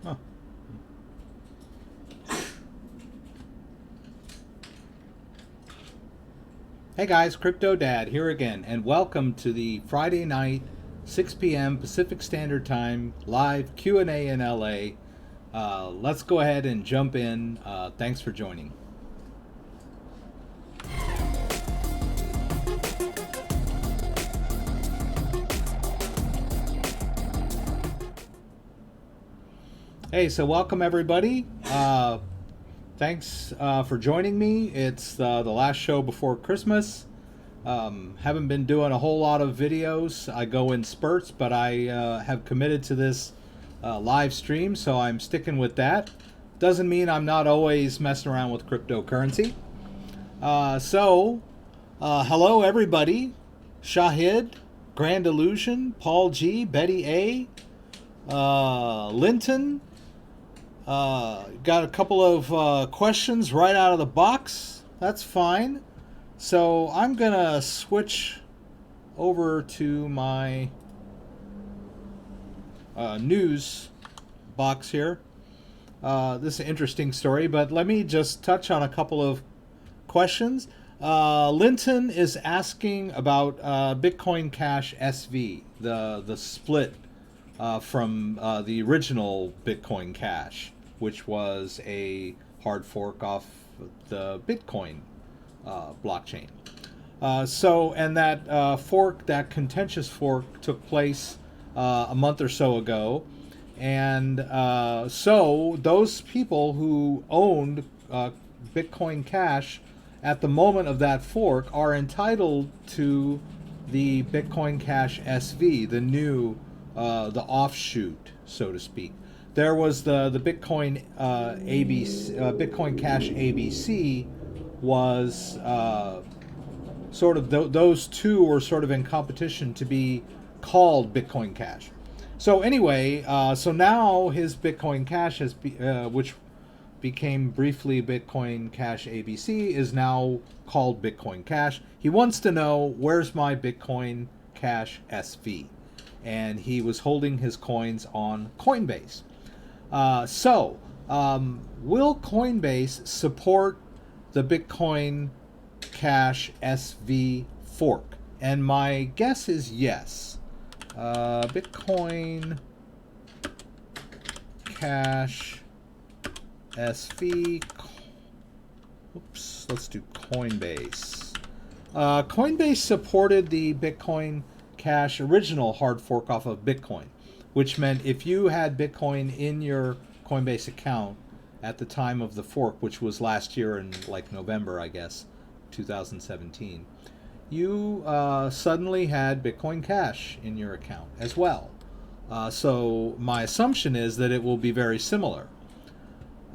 Huh. Hey guys, CryptoDad here again, and welcome to the Friday night, 6 p.m. Pacific Standard Time live Q&A in LA. Let's go ahead and jump in. Thanks for joining. Hey, so welcome everybody. Thanks for joining me. It's the last show before Christmas. Haven't been doing a whole lot of videos. I go in spurts, but I have committed to this live stream, so I'm sticking with that. Doesn't mean I'm not always messing around with cryptocurrency. Hello everybody. Shahid, Grand Illusion, Paul G, Betty A, Linton. Got a couple of questions right out of the box. That's fine. So I'm gonna switch over to my news box here. This is an interesting story, but let me just touch on a couple of questions. Linton is asking about Bitcoin Cash SV, the split from the original Bitcoin Cash, which was a hard fork off the Bitcoin blockchain. And that fork, that contentious fork, took place a month or so ago. And so those people who owned Bitcoin Cash at the moment of that fork are entitled to the Bitcoin Cash SV, the new, the offshoot, so to speak. There was the Bitcoin ABC, Bitcoin Cash ABC was sort of those two were sort of in competition to be called Bitcoin Cash. So anyway, so now his Bitcoin Cash has which became briefly Bitcoin Cash ABC, is now called Bitcoin Cash. He wants to know, where's my Bitcoin Cash SV? And he was holding his coins on Coinbase. Will Coinbase support the Bitcoin Cash SV fork? And my guess is yes. Bitcoin Cash SV. Oops, let's do Coinbase. Coinbase supported the Bitcoin Cash original hard fork off of Bitcoin, which meant if you had Bitcoin in your Coinbase account at the time of the fork, which was last year in like November, I guess, 2017, you suddenly had Bitcoin Cash in your account as well. So my assumption is that it will be very similar.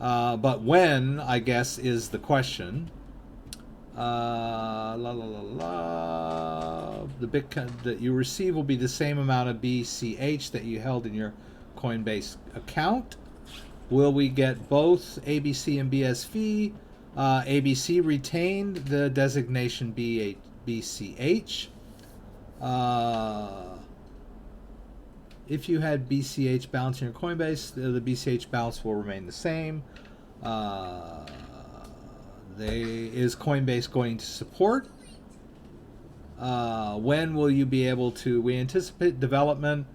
But when, I guess, is the question. The Bitcoin that you receive will be the same amount of BCH that you held in your Coinbase account. Will we get both ABC and BSV? ABC retained the designation BCH. If you had BCH balance in your Coinbase, the BCH balance will remain the same. Is Coinbase going to support? When will you be able to? We anticipate development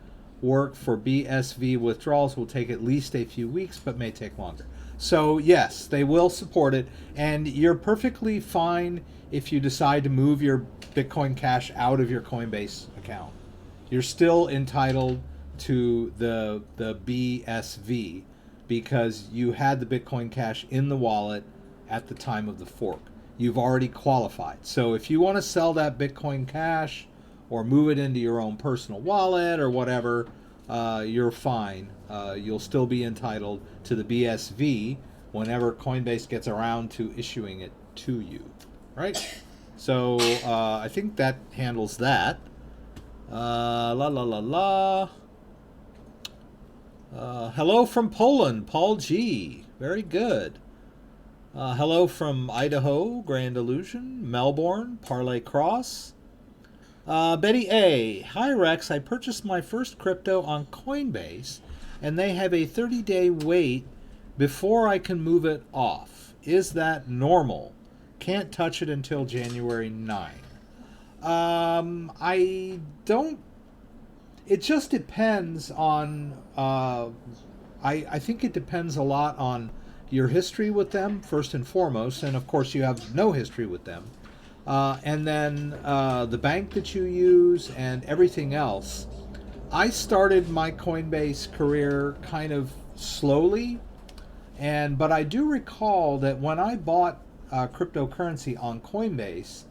work for BSV withdrawals will take at least a few weeks, but may take longer. So yes, they will support it, and you're perfectly fine if you decide to move your Bitcoin Cash out of your Coinbase account. You're still entitled to the BSV because you had the Bitcoin Cash in the wallet at the time of the fork. You've already qualified. So if you want to sell that Bitcoin Cash or move it into your own personal wallet or whatever, you're fine. You'll still be entitled to the BSV whenever Coinbase gets around to issuing it to you. Right? So I think that handles that. Hello from Poland, Paul G. Very good. Hello from Idaho, Grand Illusion, Melbourne, Parlay Cross. Betty A. Hi Rex, I purchased my first crypto on Coinbase and they have a 30-day wait before I can move it off. Is that normal? Can't touch it until January 9. I don't. It just depends on. I think it depends a lot on your history with them, first and foremost, and of course you have no history with them. And then the bank that you use and everything else. I started my Coinbase career kind of slowly, but I do recall that when I bought cryptocurrency on Coinbase,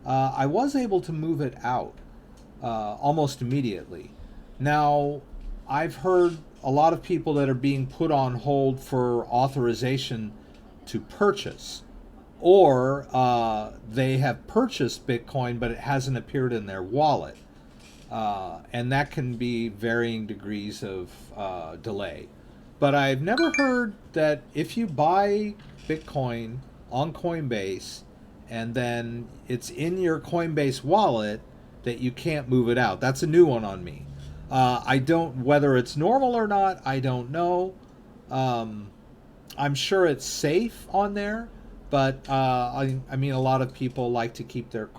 I was able to move it out almost immediately. Now, I've heard a lot of people that are being put on hold for authorization to purchase, or they have purchased Bitcoin but it hasn't appeared in their wallet, and that can be varying degrees of delay. But I've never heard that if you buy Bitcoin on Coinbase and then it's in your Coinbase wallet that you can't move it out. That's a new one on me. I don't, whether it's normal or not, I don't know. I'm sure it's safe on there, but I mean, a lot of people like to keep their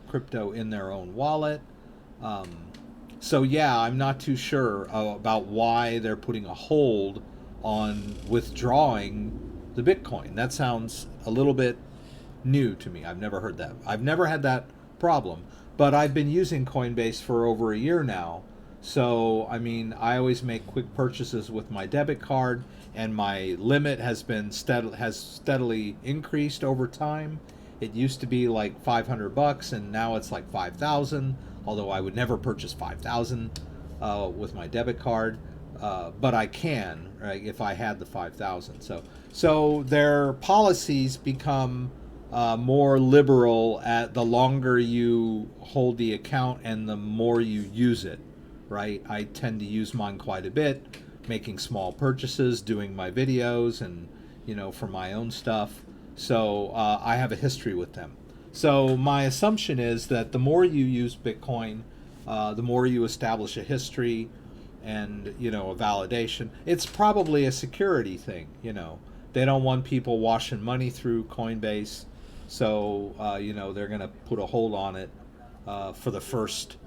crypto in their own wallet. So yeah, I'm not too sure about why they're putting a hold on withdrawing the Bitcoin. That sounds a little bit new to me. I've never heard that. I've never had that problem, but I've been using Coinbase for over a year now. So, I mean, I always make quick purchases with my debit card, and my limit has been steadily increased over time. It used to be like $500, and now it's like 5,000. Although I would never purchase 5,000 with my debit card, but I can, right, if I had the 5,000. So their policies become more liberal at the longer you hold the account and the more you use it, right? I tend to use mine quite a bit, making small purchases, doing my videos, and for my own stuff. So I have a history with them. So my assumption is that the more you use Bitcoin, the more you establish a history and a validation. It's probably a security thing. They don't want people washing money through Coinbase, so they're going to put a hold on it for the first,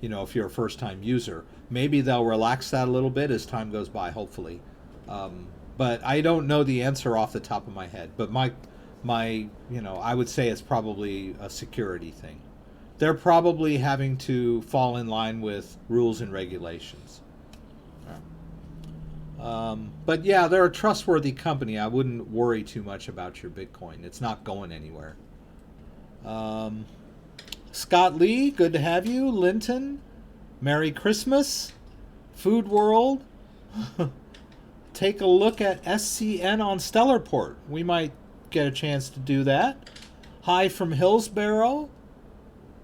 if you're a first-time user. Maybe they'll relax that a little bit as time goes by, hopefully. But I don't know the answer off the top of my head. But I would say it's probably a security thing. They're probably having to fall in line with rules and regulations. But yeah, they're a trustworthy company. I wouldn't worry too much about your Bitcoin. It's not going anywhere. Scott Lee, good to have you. Linton, Merry Christmas. Food World, take a look at SCN on Stellarport. We might get a chance to do that. Hi from Hillsborough.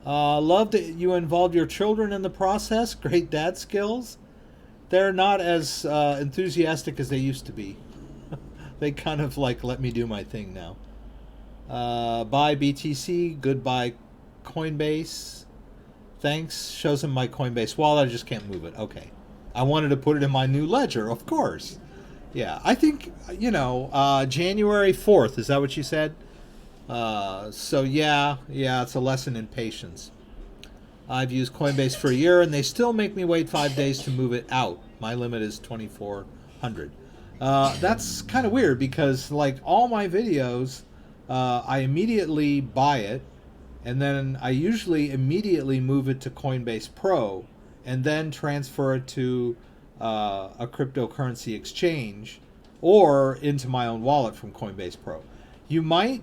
Love that you involved your children in the process. Great dad skills. They're not as enthusiastic as they used to be. They kind of let me do my thing now. Bye BTC. Goodbye Coinbase. Thanks. Shows them my Coinbase wallet. I just can't move it. Okay. I wanted to put it in my new ledger, of course. Yeah, I think, January 4th, is that what you said? So yeah, it's a lesson in patience. I've used Coinbase for a year, and they still make me wait 5 days to move it out. My limit is 2,400. That's kind of weird because, all my videos, I immediately buy it, and then I usually immediately move it to Coinbase Pro, and then transfer it to a cryptocurrency exchange or into my own wallet from Coinbase Pro. You might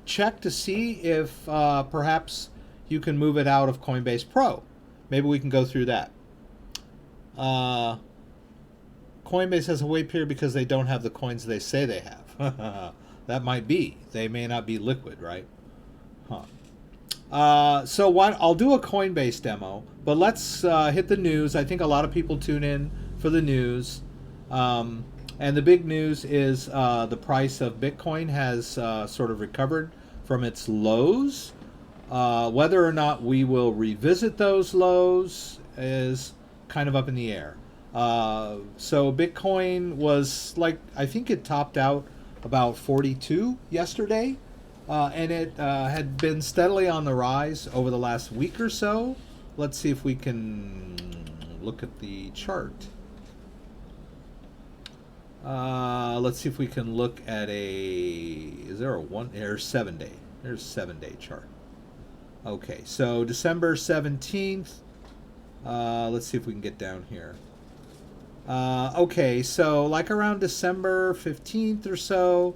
check to see if perhaps you can move it out of Coinbase Pro. Maybe we can go through that. Coinbase has a wait period because they don't have the coins they say they have. That might be. They may not be liquid, right? So I'll do a Coinbase demo, but let's hit the news. I think a lot of people tune in for the news. And the big news is the price of Bitcoin has sort of recovered from its lows. Whether or not we will revisit those lows is kind of up in the air. So Bitcoin was like, I think it topped out about 42 yesterday, and it had been steadily on the rise over the last week or so. Let's see if we can look at the chart. Let's see if we can look at is there a one? There's 7-day. There's 7-day chart. Okay, so December 17th. Let's see if we can get down here. Okay, so like around December 15th or so,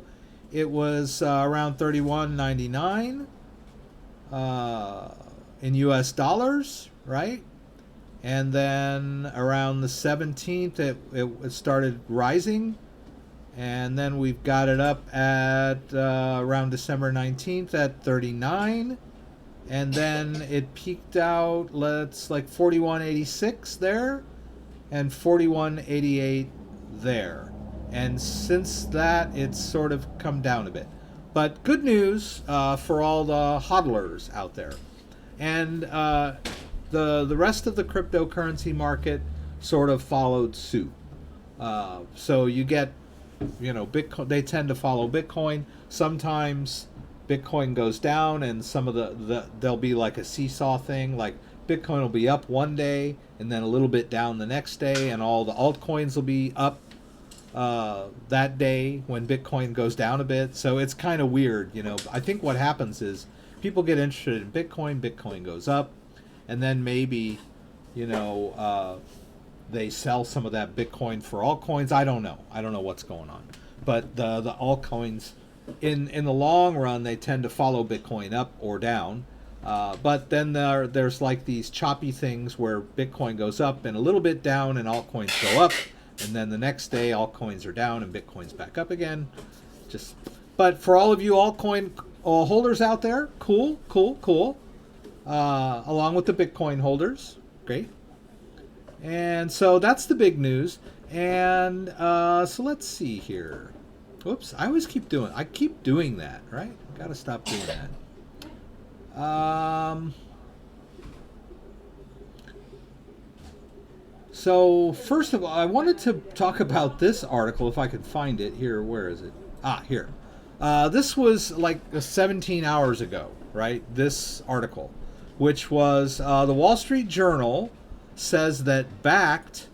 it was around 31.99 in US dollars, right? And then around the 17th, it started rising. And then we've got it up at around December 19th at 39. And then it peaked out, let's like 41.86 there and 41.88 there. And since that, it's sort of come down a bit. But good news for all the hodlers out there. And the rest of the cryptocurrency market sort of followed suit. So you get, Bitcoin, they tend to follow Bitcoin. Sometimes Bitcoin goes down, and some of there'll be like a seesaw thing. Like Bitcoin will be up one day, and then a little bit down the next day, and all the altcoins will be up that day when Bitcoin goes down a bit. So it's kind of weird, I think what happens is people get interested in Bitcoin. Bitcoin goes up, and then maybe, they sell some of that Bitcoin for altcoins. I don't know what's going on, but the altcoins, in the long run, they tend to follow Bitcoin up or down. But then there's like these choppy things where Bitcoin goes up and a little bit down, and altcoins go up, and then the next day altcoins are down and Bitcoin's back up again. But for all of you altcoin holders out there, cool. Along with the Bitcoin holders, great. And so that's the big news. And so let's see here. Whoops, I keep doing that, right? Got to stop doing that. So first of all, I wanted to talk about this article, if I could find it here. Where is it? Here. This was like 17 hours ago, right? This article, which was the Wall Street Journal says that backed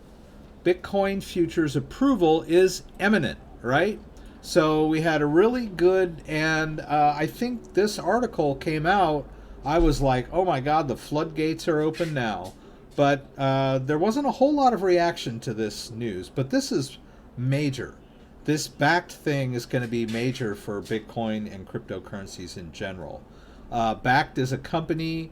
Bitcoin futures approval is imminent, right? So we had a really good, and I think this article came out, I was like, oh my God, the floodgates are open now. But there wasn't a whole lot of reaction to this news, but this is major. This backed thing is going to be major for Bitcoin and cryptocurrencies in general. Backed is a company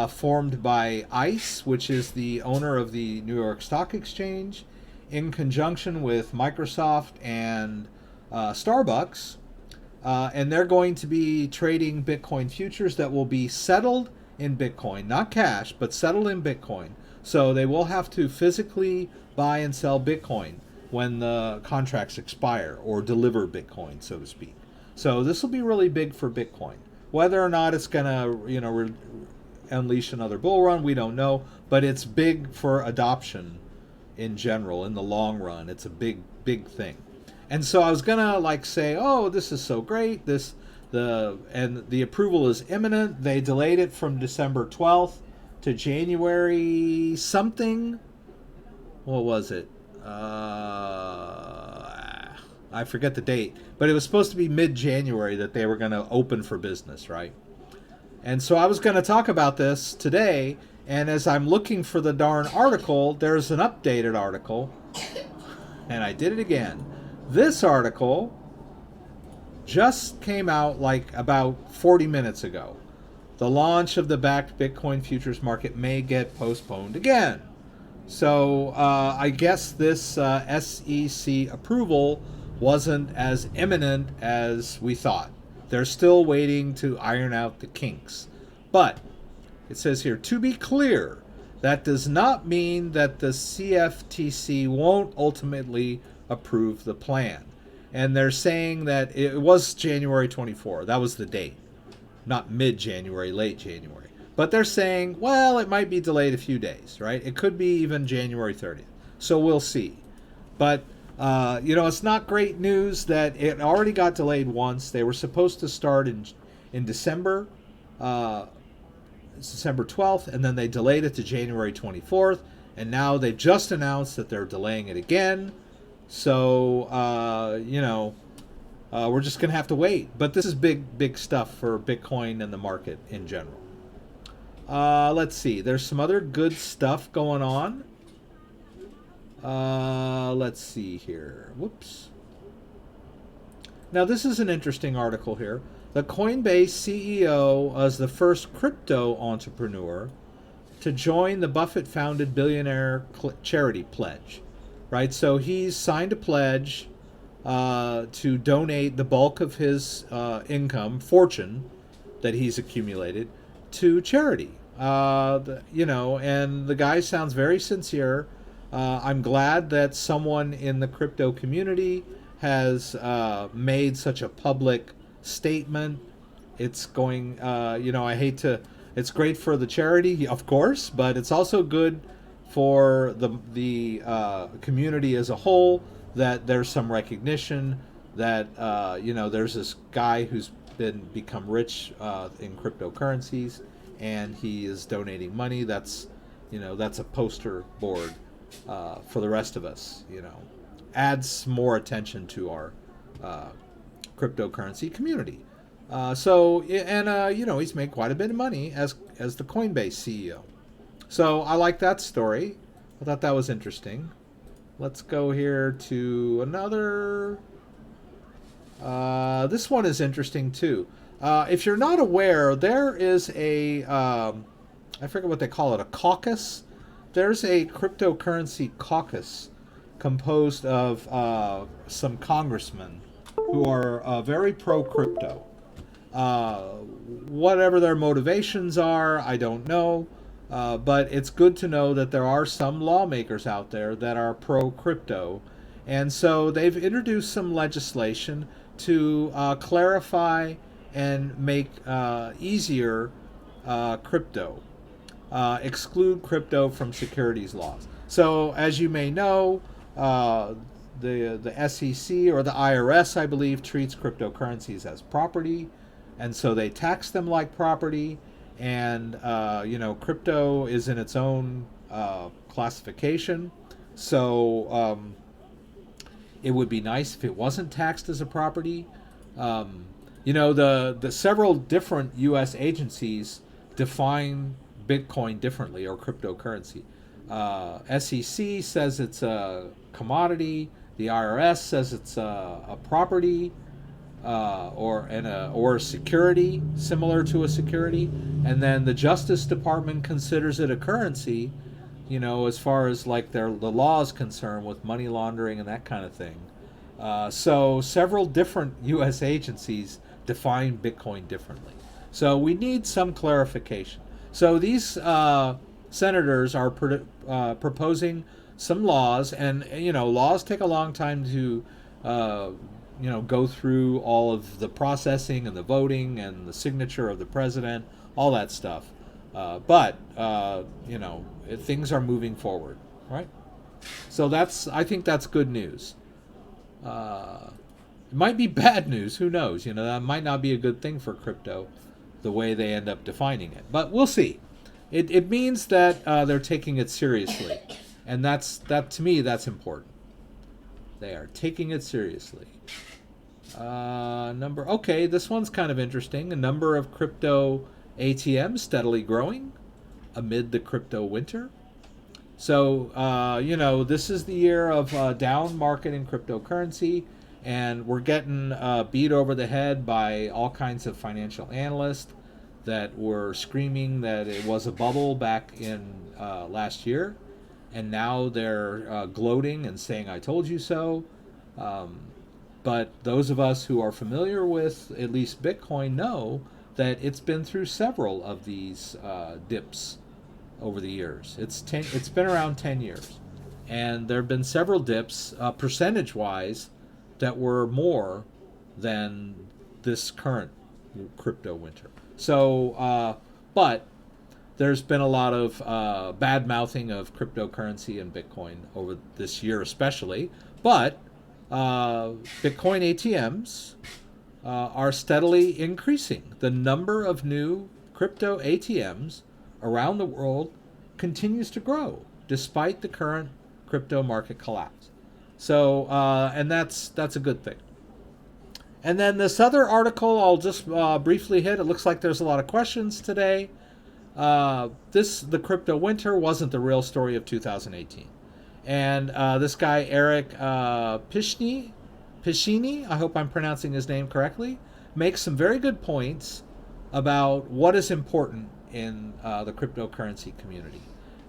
formed by ICE, which is the owner of the New York Stock Exchange, in conjunction with Microsoft and Starbucks, and they're going to be trading Bitcoin futures that will be settled in Bitcoin, not cash, but settled in Bitcoin. So they will have to physically buy and sell Bitcoin when the contracts expire, or deliver Bitcoin, so to speak. So this will be really big for Bitcoin. Whether or not it's going to, unleash another bull run, we don't know, but it's big for adoption in general in the long run. It's a big thing. And so I was gonna say, oh, this is so great, and the approval is imminent. They delayed it from December 12th to January something. What was it? I forget the date, but it was supposed to be mid-January that they were going to open for business, right? And so I was going to talk about this today, and as I'm looking for the darn article, there's an updated article, and I did it again. This article just came out like about 40 minutes ago. The launch of the backed Bitcoin futures market may get postponed again. So I guess this SEC approval wasn't as imminent as we thought. They're still waiting to iron out the kinks. But it says here, to be clear, that does not mean that the CFTC won't ultimately approve the plan. And they're saying that it was January 24. That was the date. Not mid-January, late January. But they're saying, well, it might be delayed a few days, right? It could be even January 30th. So we'll see. But, it's not great news that it already got delayed once. They were supposed to start in December, December 12th, and then they delayed it to January 24th. And now they've just announced that they're delaying it again. So, we're just going to have to wait. But this is big stuff for Bitcoin and the market in general. Let's see. There's some other good stuff going on. Let's see here. Whoops. Now, this is an interesting article here. The Coinbase CEO was the first crypto entrepreneur to join the Buffett-founded billionaire charity pledge, right? So he's signed a pledge to donate the bulk of his fortune that he's accumulated to charity. And the guy sounds very sincere. I'm glad that someone in the crypto community has made such a public statement. It's going, it's great for the charity, of course, but it's also good for the community as a whole, that there's some recognition that, there's this guy who's become rich in cryptocurrencies, and he is donating money. That's a poster board for the rest of us, adds more attention to our cryptocurrency community. He's made quite a bit of money as the Coinbase CEO. So I like that story. I thought that was interesting. Let's go here to another. This one is interesting too. If you're not aware, there is I forget what they call it, a caucus. There's a cryptocurrency caucus composed of some congressmen who are very pro-crypto. Whatever their motivations are, I don't know. But it's good to know that there are some lawmakers out there that are pro-crypto. And so they've introduced some legislation to clarify and make easier crypto. Exclude crypto from securities laws. So as you may know, the SEC or the IRS, I believe, treats cryptocurrencies as property, and so they tax them like property. And crypto is in its own classification. So it would be nice if it wasn't taxed as a property. The several different U.S. agencies define Bitcoin differently, or cryptocurrency. SEC says it's a commodity. The IRS says it's a property, or a security, similar to a security. And then the Justice Department considers it a currency, as far as like the law is concerned with money laundering and that kind of thing. So several different U.S. agencies define Bitcoin differently. So we need some clarification. So these senators are proposing some laws, and laws take a long time to go through all of the processing and the voting and the signature of the president, all that stuff. But things are moving forward, right? So I think that's good news. It might be bad news. Who knows? That might not be a good thing for crypto, the way they end up defining it. But we'll see. It means that they're taking it seriously, and that to me, that's important. They are taking it seriously. Okay, this one's kind of interesting. A number of crypto ATMs steadily growing amid the crypto winter. So, this is the year of down market in cryptocurrency, and we're getting beat over the head by all kinds of financial analysts that were screaming that it was a bubble back in last year, and now they're gloating and saying, "I told you so." But those of us who are familiar with at least Bitcoin know that it's been through several of these dips over the years. It's been around 10 years, and there have been several dips, percentage-wise, that were more than this current crypto winter. So, but there's been a lot of bad mouthing of cryptocurrency and Bitcoin over this year, especially. But Bitcoin ATMs are steadily increasing. The number of new crypto ATMs around the world continues to grow despite the current crypto market collapse. So, and that's a good thing. And then this other article I'll just briefly hit. It looks like there's a lot of questions today. The crypto winter wasn't the real story of 2018. And this guy, Eric Piscini, I hope I'm pronouncing his name correctly, makes some very good points about what is important in the cryptocurrency community.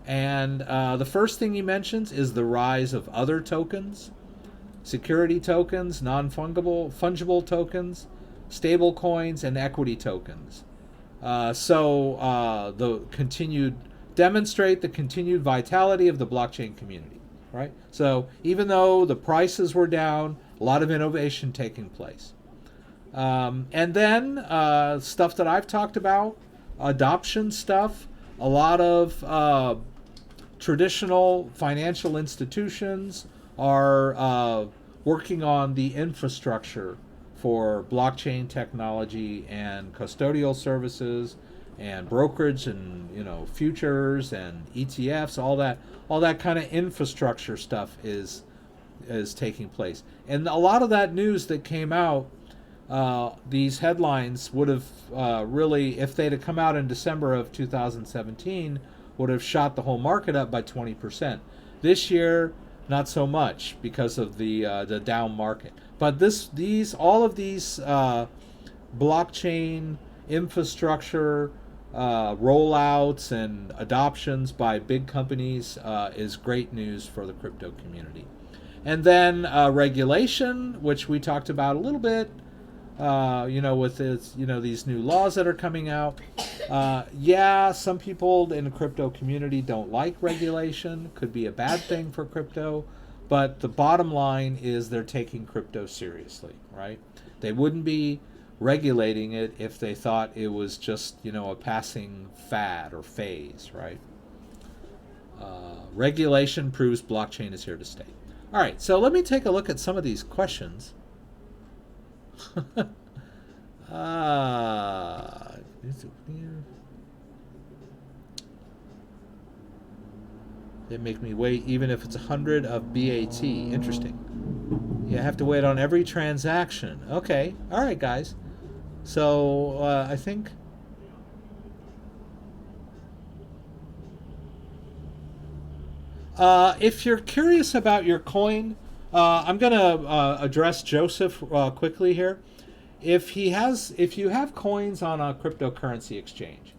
And the first thing he mentions is the rise of other tokens, security tokens, fungible tokens, stable coins, and equity tokens. Demonstrate the continued vitality of the blockchain community, right? So even though the prices were down, a lot of innovation taking place. And then stuff that I've talked about, adoption stuff, a lot of traditional financial institutions are working on the infrastructure for blockchain technology and custodial services and brokerage and futures and ETFs, all that kind of infrastructure stuff is taking place. And a lot of that news that came out, these headlines would have really, if they'd have come out in December of 2017, would have shot the whole market up by 20%. This year, not so much because of the down market. But all of these blockchain infrastructure rollouts and adoptions by big companies is great news for the crypto community. And then regulation, which we talked about a little bit, with these new laws that are coming out. Some people in the crypto community don't like regulation. Could be a bad thing for crypto. But the bottom line is they're taking crypto seriously, right? They wouldn't be regulating it if they thought it was just, a passing fad or phase, right? Regulation proves blockchain is here to stay. All right, so let me take a look at some of these questions. They make me wait even if it's 100 of BAT. Interesting. You have to wait on every transaction. Okay. All right, guys. So I think if you're curious about your coin, I'm going to address Joseph quickly here. If you have coins on a cryptocurrency exchange,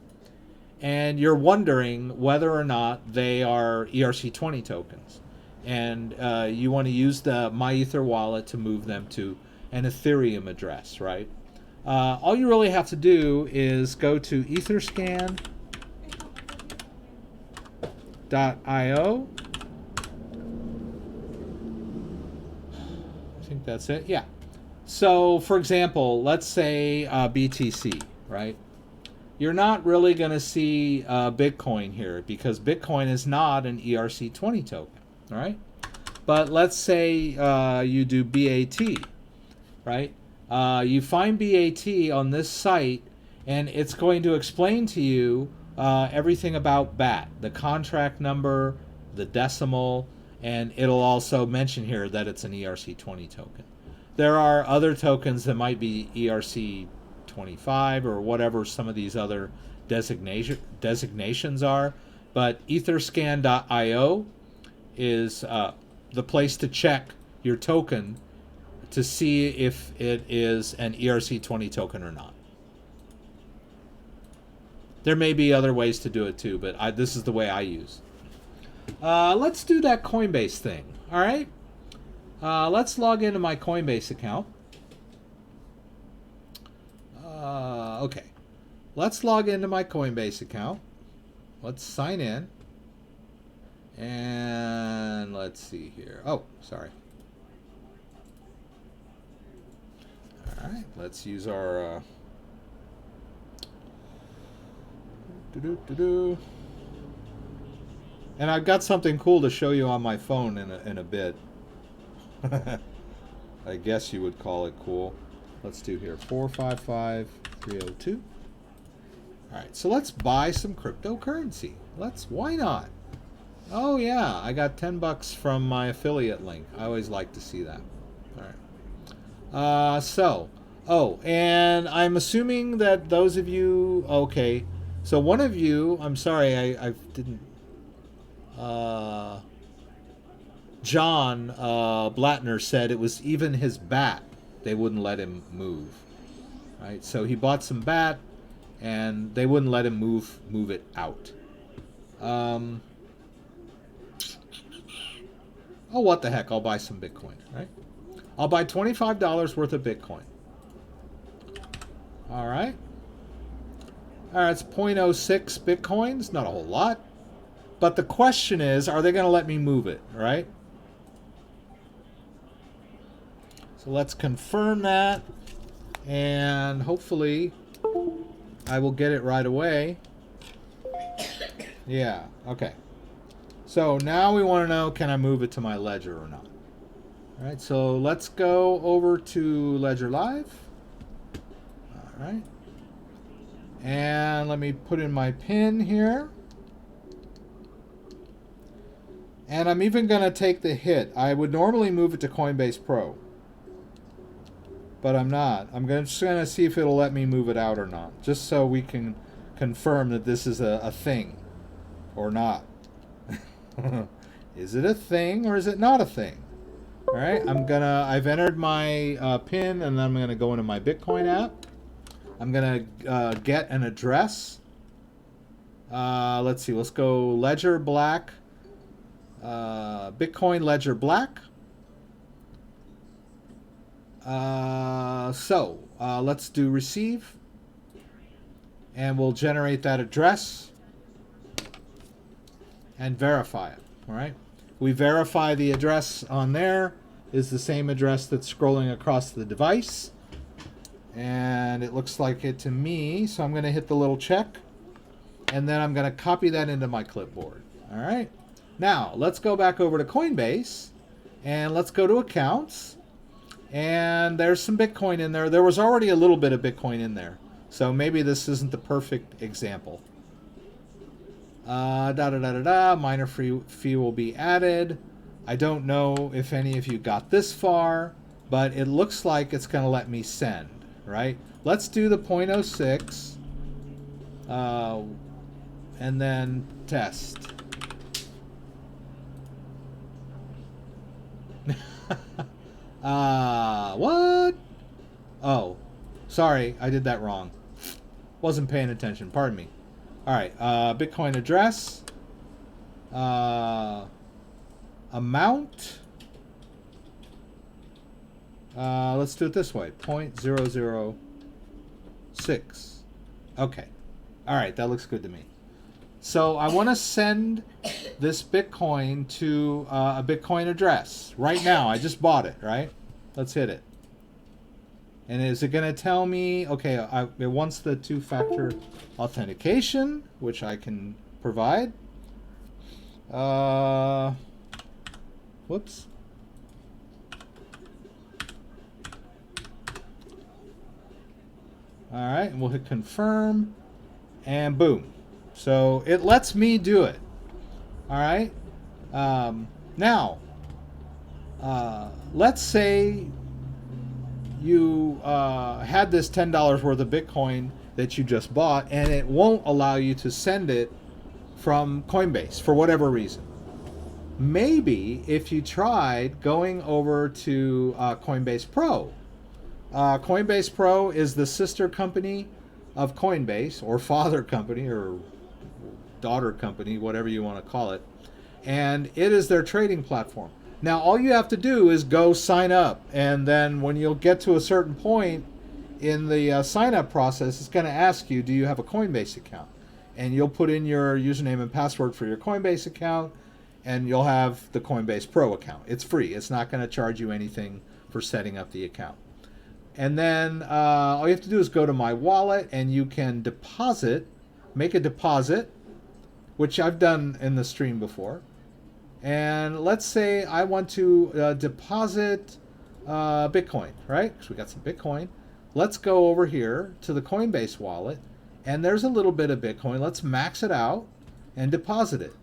and you're wondering whether or not they are ERC20 tokens, and you want to use the MyEther wallet to move them to an Ethereum address, right? All you really have to do is go to etherscan.io. I think that's it. Yeah. So, for example, let's say BTC, right? You're not really going to see Bitcoin here because Bitcoin is not an ERC20 token, all right? But let's say you do BAT, right? You find BAT on this site, and it's going to explain to you everything about BAT, the contract number, the decimal, and it'll also mention here that it's an ERC20 token. There are other tokens that might be ERC25 or whatever some of these other designations are, but etherscan.io is the place to check your token to see if it is an ERC20 token or not. There may be other ways to do it too, but this is the way I use. Let's do that Coinbase thing, all right? Let's log into my Coinbase account. Okay. Let's log into my Coinbase account. Let's sign in. And let's see here. Oh, sorry. All right. Let's use our... And I've got something cool to show you on my phone in a bit. I guess you would call it cool. Let's do here 455302. All right, so let's buy some cryptocurrency. Why not? Oh yeah, I got 10 bucks from my affiliate link. I always like to see that. All right. Oh, and I'm assuming that those of you, okay, so one of you, I'm sorry, I didn't, John Blattner said it was even his bat. They wouldn't let him move. Right? So he bought some bat, and they wouldn't let him move it out. Oh, what the heck? I'll buy some Bitcoin, right? I'll buy $25 worth of Bitcoin. All right. All right, it's 0.06 Bitcoins. Not a whole lot. But the question is, are they going to let me move it, right? So let's confirm that. And hopefully I will get it right away. Yeah, okay. So now we want to know, can I move it to my ledger or not? All right, so let's go over to Ledger Live. All right. And let me put in my PIN here. And I'm even going to take the hit. I would normally move it to Coinbase Pro, but I'm not. I'm just going to see if it'll let me move it out or not, just so we can confirm that this is a thing or not. Is it a thing or is it not a thing? All right, I've entered my PIN, and then I'm going to go into my Bitcoin app. I'm going to get an address. Let's see, let's go Ledger Black. Bitcoin Ledger Black. Let's do receive, and we'll generate that address and verify it. All right, we verify the address on there is the same address that's scrolling across the device, and it looks like it to me, so I'm going to hit the little check, and then I'm going to copy that into my clipboard. All right. Now, let's go back over to Coinbase, and let's go to accounts, and there's some Bitcoin in there. There was already a little bit of Bitcoin in there, so maybe this isn't the perfect example. Minor fee will be added. I don't know if any of you got this far, but it looks like it's going to let me send, right? Let's do the 0.06, and then test. What? Oh, sorry, I did that wrong. Wasn't paying attention, pardon me. All right, Bitcoin address, amount, let's do it this way, 0.006. Okay, all right, that looks good to me. So I want to send this Bitcoin to a Bitcoin address right now. I just bought it, right? Let's hit it. And is it going to tell me, okay, it wants the two-factor authentication, which I can provide. Whoops. All right, and we'll hit confirm, and boom. So it lets me do it. All right. Now, let's say you had this $10 worth of Bitcoin that you just bought, and it won't allow you to send it from Coinbase for whatever reason. Maybe if you tried going over to Coinbase Pro. Coinbase Pro is the sister company of Coinbase, or father company, or daughter company, whatever you want to call it, and it is their trading platform. Now all you have to do is go sign up, and then when you'll get to a certain point in the sign up process, it's going to ask you, do you have a Coinbase account? And you'll put in your username and password for your Coinbase account, and you'll have the Coinbase Pro account. It's free. It's not going to charge you anything for setting up the account. And then all you have to do is go to My Wallet, and you can deposit make a deposit, which I've done in the stream before. And let's say I want to deposit Bitcoin, right? Because we got some Bitcoin. Let's go over here to the Coinbase wallet, and there's a little bit of Bitcoin. Let's max it out and deposit it.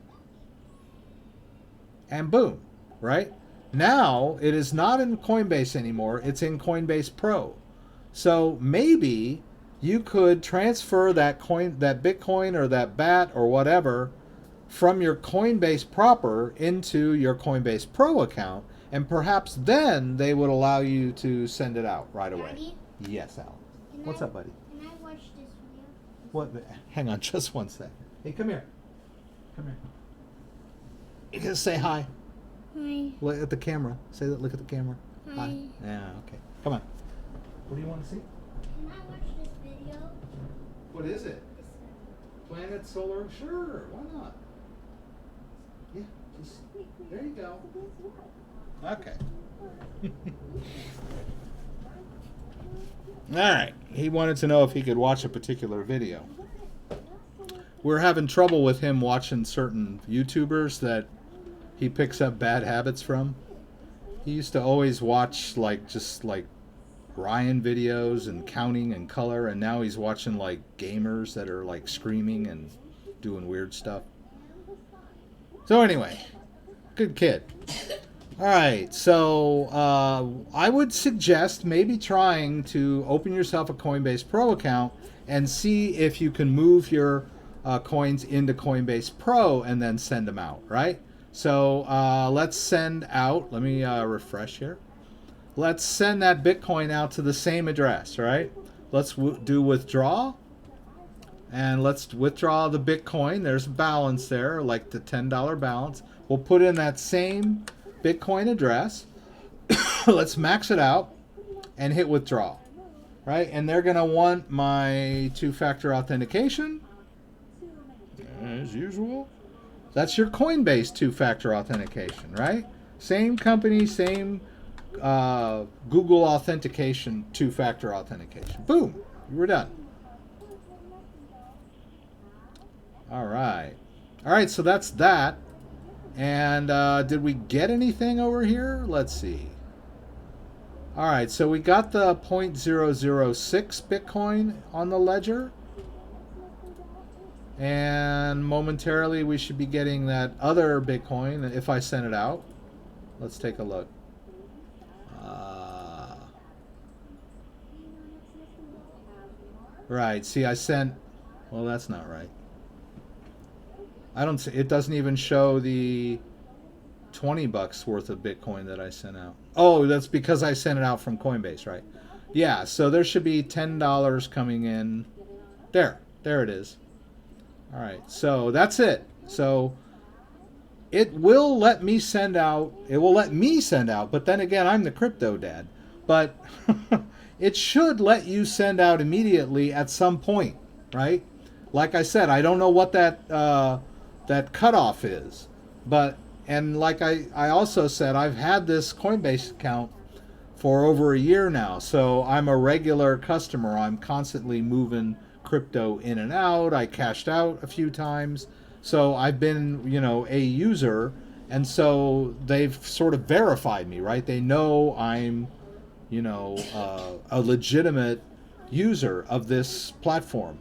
And boom, right? Now it is not in Coinbase anymore. It's in Coinbase Pro. So maybe you could transfer that Bitcoin or that BAT or whatever from your Coinbase proper into your Coinbase Pro account, and perhaps then they would allow you to send it out right away. Daddy? Yes, Al. What's up, buddy? Can I watch this video? What? Hang on just one sec. Hey, come here. Come here. You can say hi. Hi. Look at the camera. Say that. Look at the camera. Hi. Yeah. Okay. Come on. What do you want to see? Can I watch this video? What is it? Planet Solar? Sure. Why not? Yeah. Just there. You go. Okay. All right. He wanted to know if he could watch a particular video. We're having trouble with him watching certain YouTubers that he picks up bad habits from. He used to always watch just like Ryan videos and counting and color, and now he's watching like gamers that are like screaming and doing weird stuff. So anyway, good kid. All right, so I would suggest maybe trying to open yourself a Coinbase Pro account and see if you can move your coins into Coinbase Pro and then send them out, right? So let's send out, let me refresh here. Let's send that Bitcoin out to the same address, right? Let's do withdraw. And let's withdraw the Bitcoin. There's a balance there, like the $10 balance. We'll put in that same Bitcoin address. Let's max it out and hit withdraw, right? And they're going to want my two-factor authentication, as usual. That's your Coinbase two-factor authentication, right? Same company, same Google authentication, two-factor authentication. Boom, we're done. All right. All right, so that's that. And did we get anything over here? Let's see. All right, so we got the 0.006 Bitcoin on the ledger. And momentarily we should be getting that other Bitcoin if I send it out. Let's take a look. Right, see I sent, well that's not right. I don't see, it doesn't even show the $20 worth of Bitcoin that I sent out. Oh, that's because I sent it out from Coinbase, right? Yeah, so there should be $10 coming in. There it is. All right, so that's it. So it will let me send out, but then again, I'm the crypto dad. But it should let you send out immediately at some point, right? Like I said, I don't know what that cutoff is. But, and like I also said, I've had this Coinbase account for over a year now. So I'm a regular customer. I'm constantly moving crypto in and out. I cashed out a few times. So I've been, a user. And so they've sort of verified me, right? They know I'm, a legitimate user of this platform.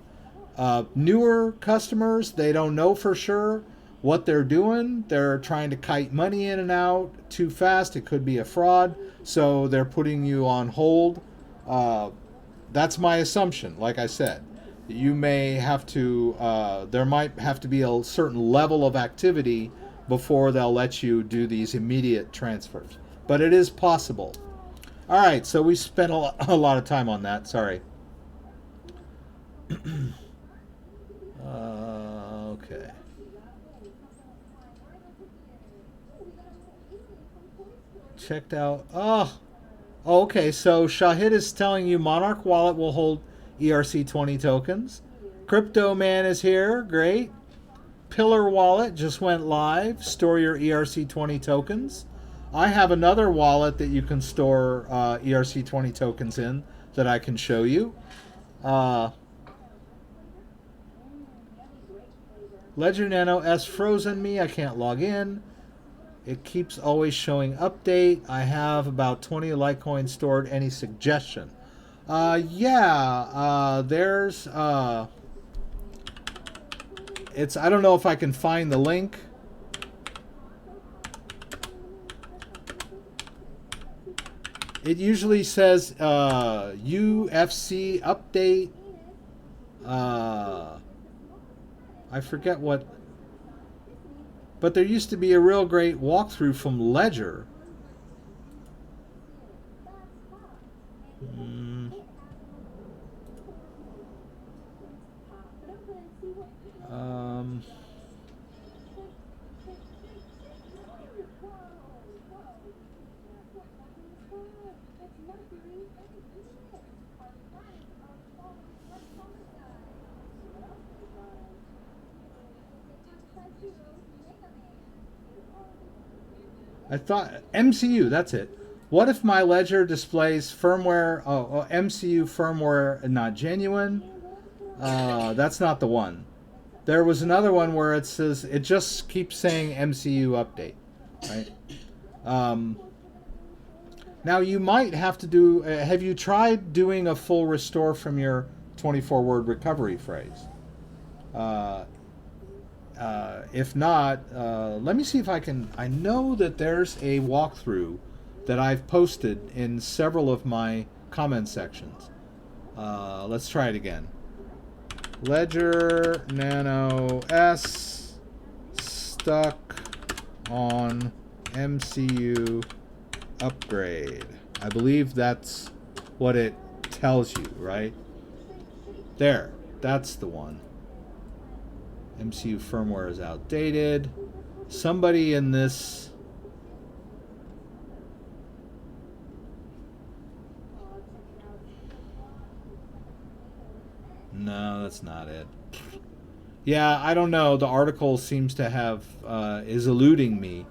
Newer customers, they don't know for sure what they're doing. They're trying to kite money in and out too fast. It could be a fraud. So they're putting you on hold. That's my assumption, like I said. You may have to, there might have to be a certain level of activity before they'll let you do these immediate transfers. But it is possible. All right, so we spent a lot of time on that. Sorry. Okay. Checked out. Oh, okay. So Shahid is telling you Monarch Wallet will hold ERC20 tokens. Crypto Man is here. Great. Pillar Wallet just went live. Store your ERC20 tokens. I have another wallet that you can store ERC20 tokens in that I can show you. Ledger Nano S frozen me. I can't log in. It keeps always showing update. I have about 20 Litecoin stored. Any suggestion? There's it's, I don't know if I can find the link. It usually says UFC update. I forget what, but there used to be a real great walkthrough from Ledger. I thought MCU, that's it. What if my ledger displays firmware, MCU firmware not genuine? That's not the one. There was another one where it says, it just keeps saying MCU update, right? Now you might have to do, have you tried doing a full restore from your 24-word recovery phrase? If not, let me see if I can. I know that there's a walkthrough that I've posted in several of my comment sections. Let's try it again. Ledger Nano S stuck on MCU upgrade. I believe that's what it tells you, right? There, that's the one. MCU firmware is outdated. Somebody in this... No, that's not it. Yeah, I don't know. The article seems to have... is eluding me.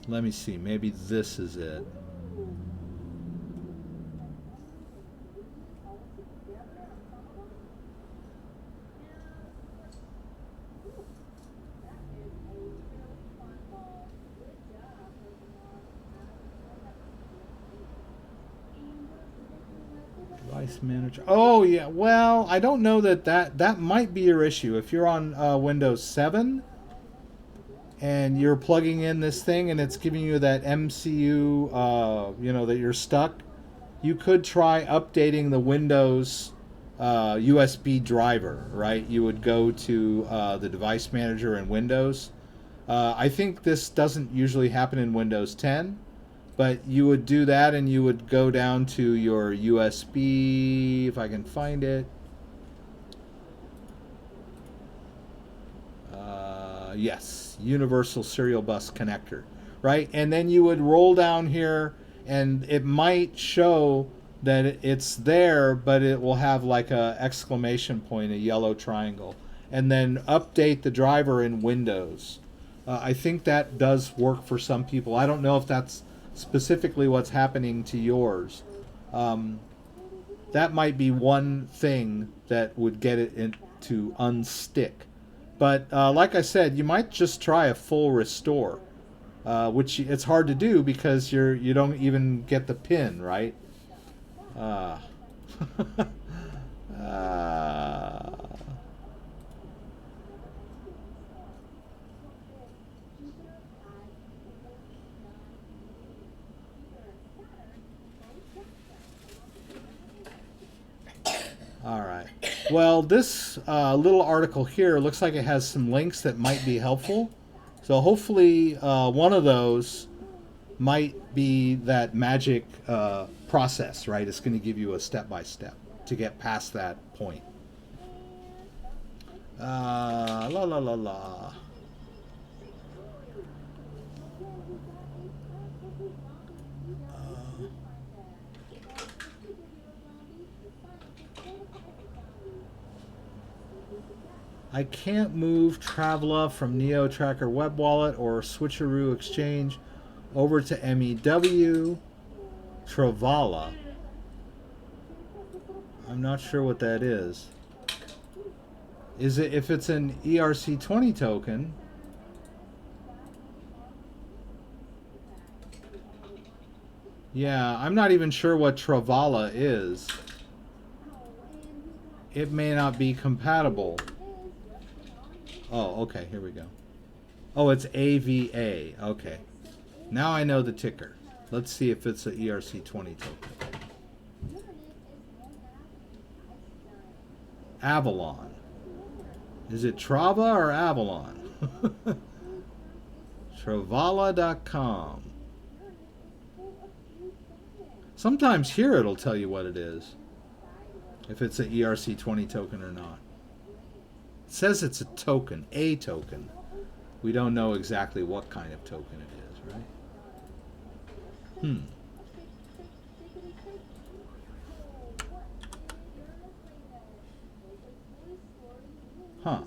Let me see. Maybe this is it. Device manager. Oh, yeah. Well, I don't know that might be your issue. If you're on Windows 7 and you're plugging in this thing and it's giving you that MCU, that you're stuck, you could try updating the Windows USB driver, right? You would go to the device manager in Windows. I think this doesn't usually happen in Windows 10. But you would do that and you would go down to your USB, if I can find it. Yes, Universal Serial Bus Connector, right? And then you would roll down here and it might show that it's there, but it will have like a exclamation point, a yellow triangle. And then update the driver in Windows. I think that does work for some people. I don't know if that's specifically what's happening to yours. That might be one thing that would get it to unstick. But like I said, you might just try a full restore, which it's hard to do because you don't even get the pin, right? All right. Well, this little article here looks like it has some links that might be helpful. So hopefully one of those might be that magic process, right? It's going to give you a step-by-step to get past that point. La la la la. I can't move Travala from NeoTracker Web Wallet or Switcheroo Exchange over to MEW Travala. I'm not sure what that is. Is it, if it's an ERC20 token? Yeah, I'm not even sure what Travala is. It may not be compatible. Oh, okay, here we go. Oh, it's AVA. Okay. Now I know the ticker. Let's see if it's an ERC20 token. Avalon. Is it Trava or Avalon? Travala.com. Sometimes here it'll tell you what it is, if it's an ERC20 token or not. It says it's a token, a token. We don't know exactly what kind of token it is, right? Huh.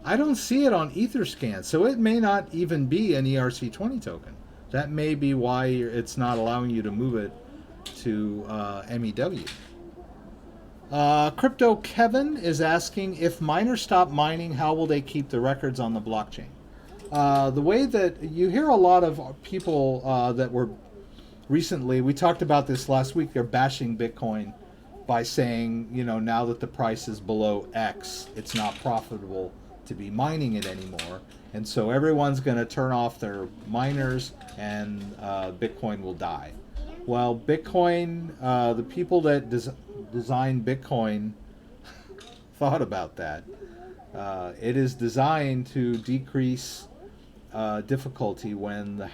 I don't see it on Etherscan, so it may not even be an ERC20 token. That may be why it's not allowing you to move it to MEW. Crypto Kevin is asking, if miners stop mining, how will they keep the records on the blockchain? The way that you hear a lot of people that were recently, we talked about this last week, they're bashing Bitcoin by saying, you know, now that the price is below X, it's not profitable to be mining it anymore. And so everyone's going to turn off their miners and Bitcoin will die. Well, Bitcoin, the people that designed Bitcoin thought about that. It is designed to decrease difficulty when the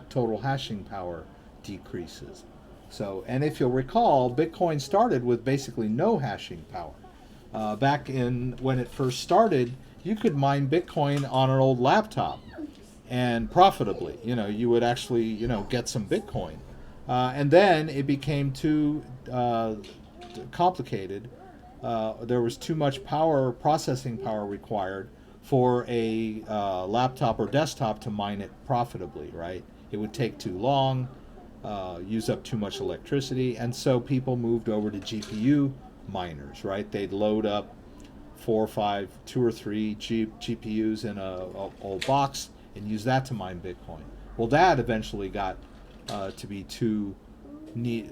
total hashing power decreases. So, and if you'll recall, Bitcoin started with basically no hashing power. Back in when it first started, you could mine Bitcoin on an old laptop and profitably. You know, you would actually, you know, get some Bitcoin. And then it became too complicated. There was too much processing power required for a laptop or desktop to mine it profitably, right? It would take too long, use up too much electricity, and so people moved over to GPU miners, right? They'd load up 4 or 5, 2 or 3 GPUs in a old box and use that to mine Bitcoin. Well, that eventually got to be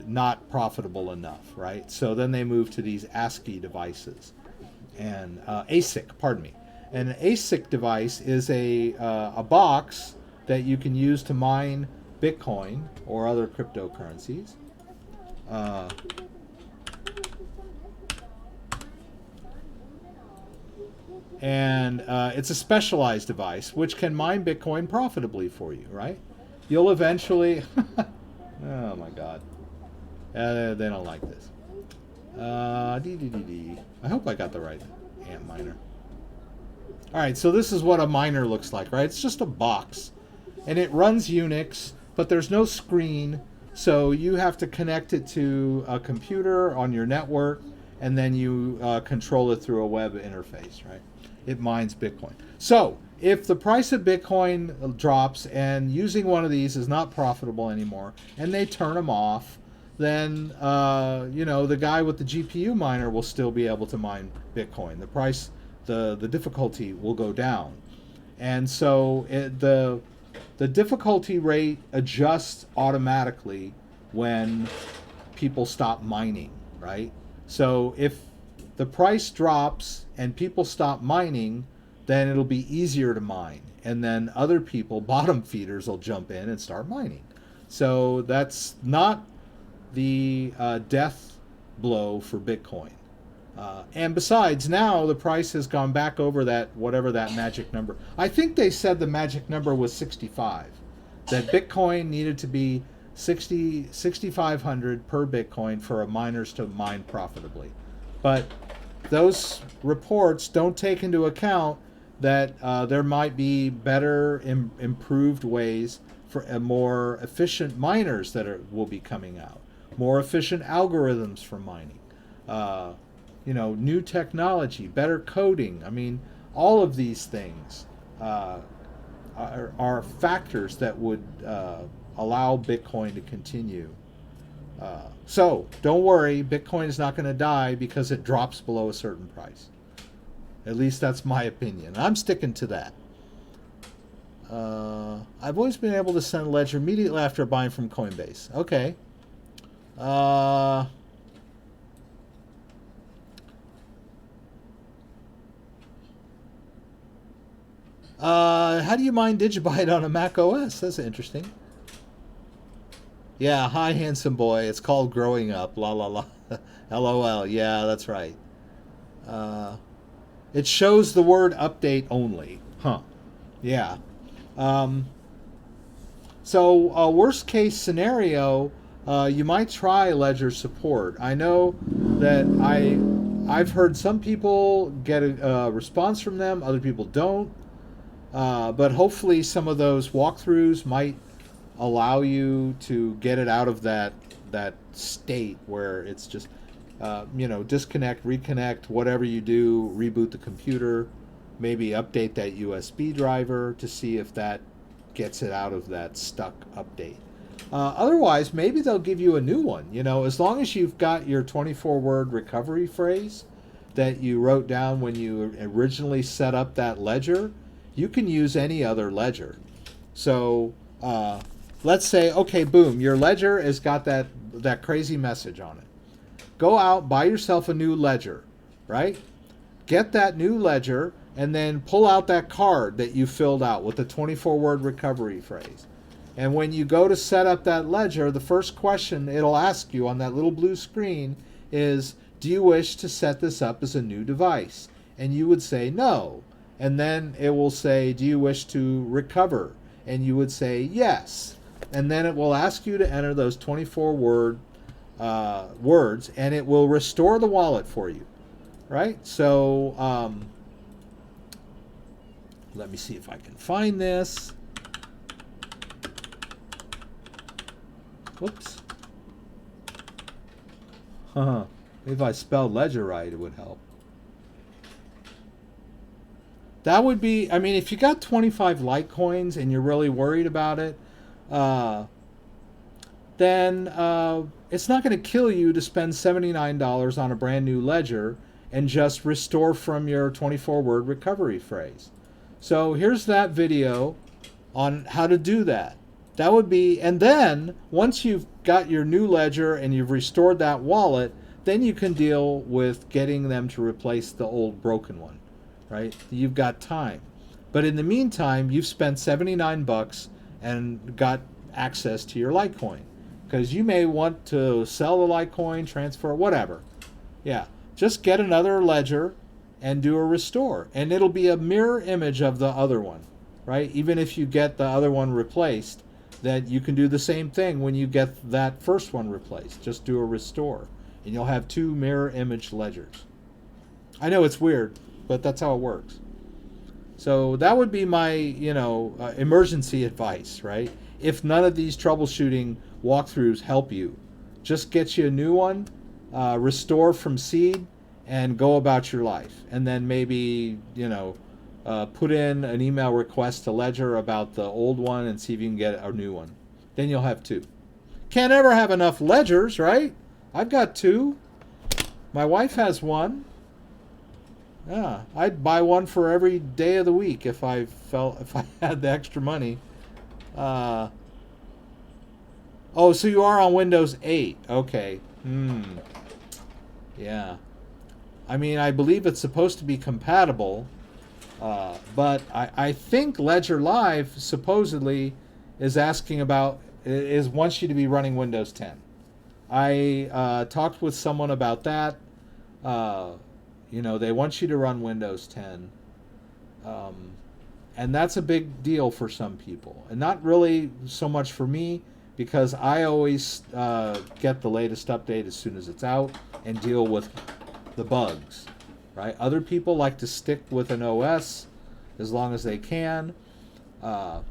not profitable enough, right? So then they moved to these ASCII devices and ASIC, pardon me. And an ASIC device is a box that you can use to mine Bitcoin or other cryptocurrencies. And it's a specialized device which can mine Bitcoin profitably for you, right? You'll eventually... oh my God. They don't like this. I hope I got the right AMP miner. Alright, so this is what a miner looks like, right? It's just a box. And it runs Unix, but there's no screen, so you have to connect it to a computer on your network, and then you control it through a web interface, right? It mines Bitcoin. So, if the price of Bitcoin drops and using one of these is not profitable anymore, and they turn them off, then you know, the guy with the GPU miner will still be able to mine Bitcoin. The price, the difficulty will go down, and so the difficulty rate adjusts automatically when people stop mining, right? So if the price drops and people stop mining, then it'll be easier to mine. And then other people, bottom feeders, will jump in and start mining. So that's not the death blow for Bitcoin. And besides, now the price has gone back over that, whatever that magic number. I think they said the magic number was 65. That Bitcoin needed to be 6,500 per Bitcoin for miners to mine profitably. But those reports don't take into account that there might be better, improved ways for more efficient miners that will be coming out. More efficient algorithms for mining. You know, new technology, better coding. I mean, all of these things are factors that would allow Bitcoin to continue So don't worry, Bitcoin is not going to die because it drops below a certain price. At least that's my opinion. I'm sticking to that. I've always been able to send Ledger immediately after buying from Coinbase. Okay. How do you mine Digibyte on a Mac OS? That's interesting. Yeah, hi, handsome boy. It's called growing up. La la la. LOL. Yeah, that's right. It shows the word update only. Huh. Yeah. So, worst case scenario, you might try Ledger Support. I know that I've heard some people get a response from them, other people don't. But hopefully some of those walkthroughs might allow you to get it out of that state where it's just, disconnect, reconnect, whatever you do, reboot the computer, maybe update that USB driver to see if that gets it out of that stuck update. Otherwise, maybe they'll give you a new one. As long as you've got your 24-word recovery phrase that you wrote down when you originally set up that ledger, you can use any other ledger. So let's say, okay, boom, your ledger has got that crazy message on it. Go out, buy yourself a new ledger, right? Get that new ledger, and then pull out that card that you filled out with the 24-word recovery phrase. And when you go to set up that ledger, the first question it'll ask you on that little blue screen is, do you wish to set this up as a new device? And you would say no. And then it will say, do you wish to recover? And you would say yes. And then it will ask you to enter those 24-word words, and it will restore the wallet for you, right? So let me see if I can find this. Whoops. If I spelled Ledger right, it would help. That would be, if you got 25 Litecoins and you're really worried about it, then it's not going to kill you to spend $79 on a brand new ledger and just restore from your 24-word recovery phrase. So here's that video on how to do that. That would be, and then once you've got your new ledger and you've restored that wallet, then you can deal with getting them to replace the old broken one, right? You've got time. But in the meantime, you've spent $79 and got access to your Litecoin. Because you may want to sell the Litecoin, transfer, whatever. Yeah, just get another ledger and do a restore. And it'll be a mirror image of the other one, right? Even if you get the other one replaced, that you can do the same thing when you get that first one replaced. Just do a restore. And you'll have two mirror image ledgers. I know it's weird, but that's how it works. So that would be my, emergency advice, right? If none of these troubleshooting walkthroughs help you, just get you a new one, restore from seed, and go about your life. And then maybe, put in an email request to Ledger about the old one and see if you can get a new one. Then you'll have two. Can't ever have enough ledgers, right? I've got two. My wife has one. Yeah, I'd buy one for every day of the week if I had the extra money. Oh, so you are on Windows 8. Okay. Yeah. I believe it's supposed to be compatible, but I think Ledger Live supposedly is wants you to be running Windows 10. I talked with someone about that. They want you to run Windows 10. And that's a big deal for some people. And not really so much for me, because I always get the latest update as soon as it's out and deal with the bugs, right? Other people like to stick with an OS as long as they can. Let's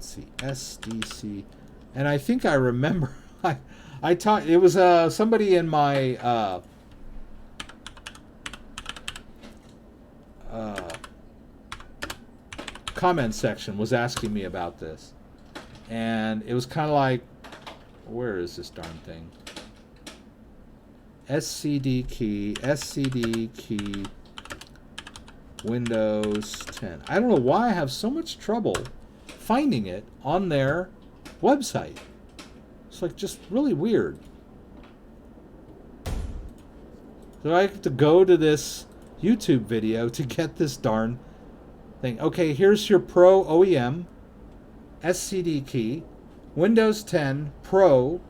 see, SDC. And I think I remember, I talked, it was somebody in my comment section was asking me about this. And it was kind of like, Where is this darn thing? SCD key, Windows 10. I don't know why I have so much trouble finding it on their website. It's like just really weird. So I have to go to this YouTube video to get this darn thing. Okay, here's your Pro OEM, SCD key, Windows 10 Pro,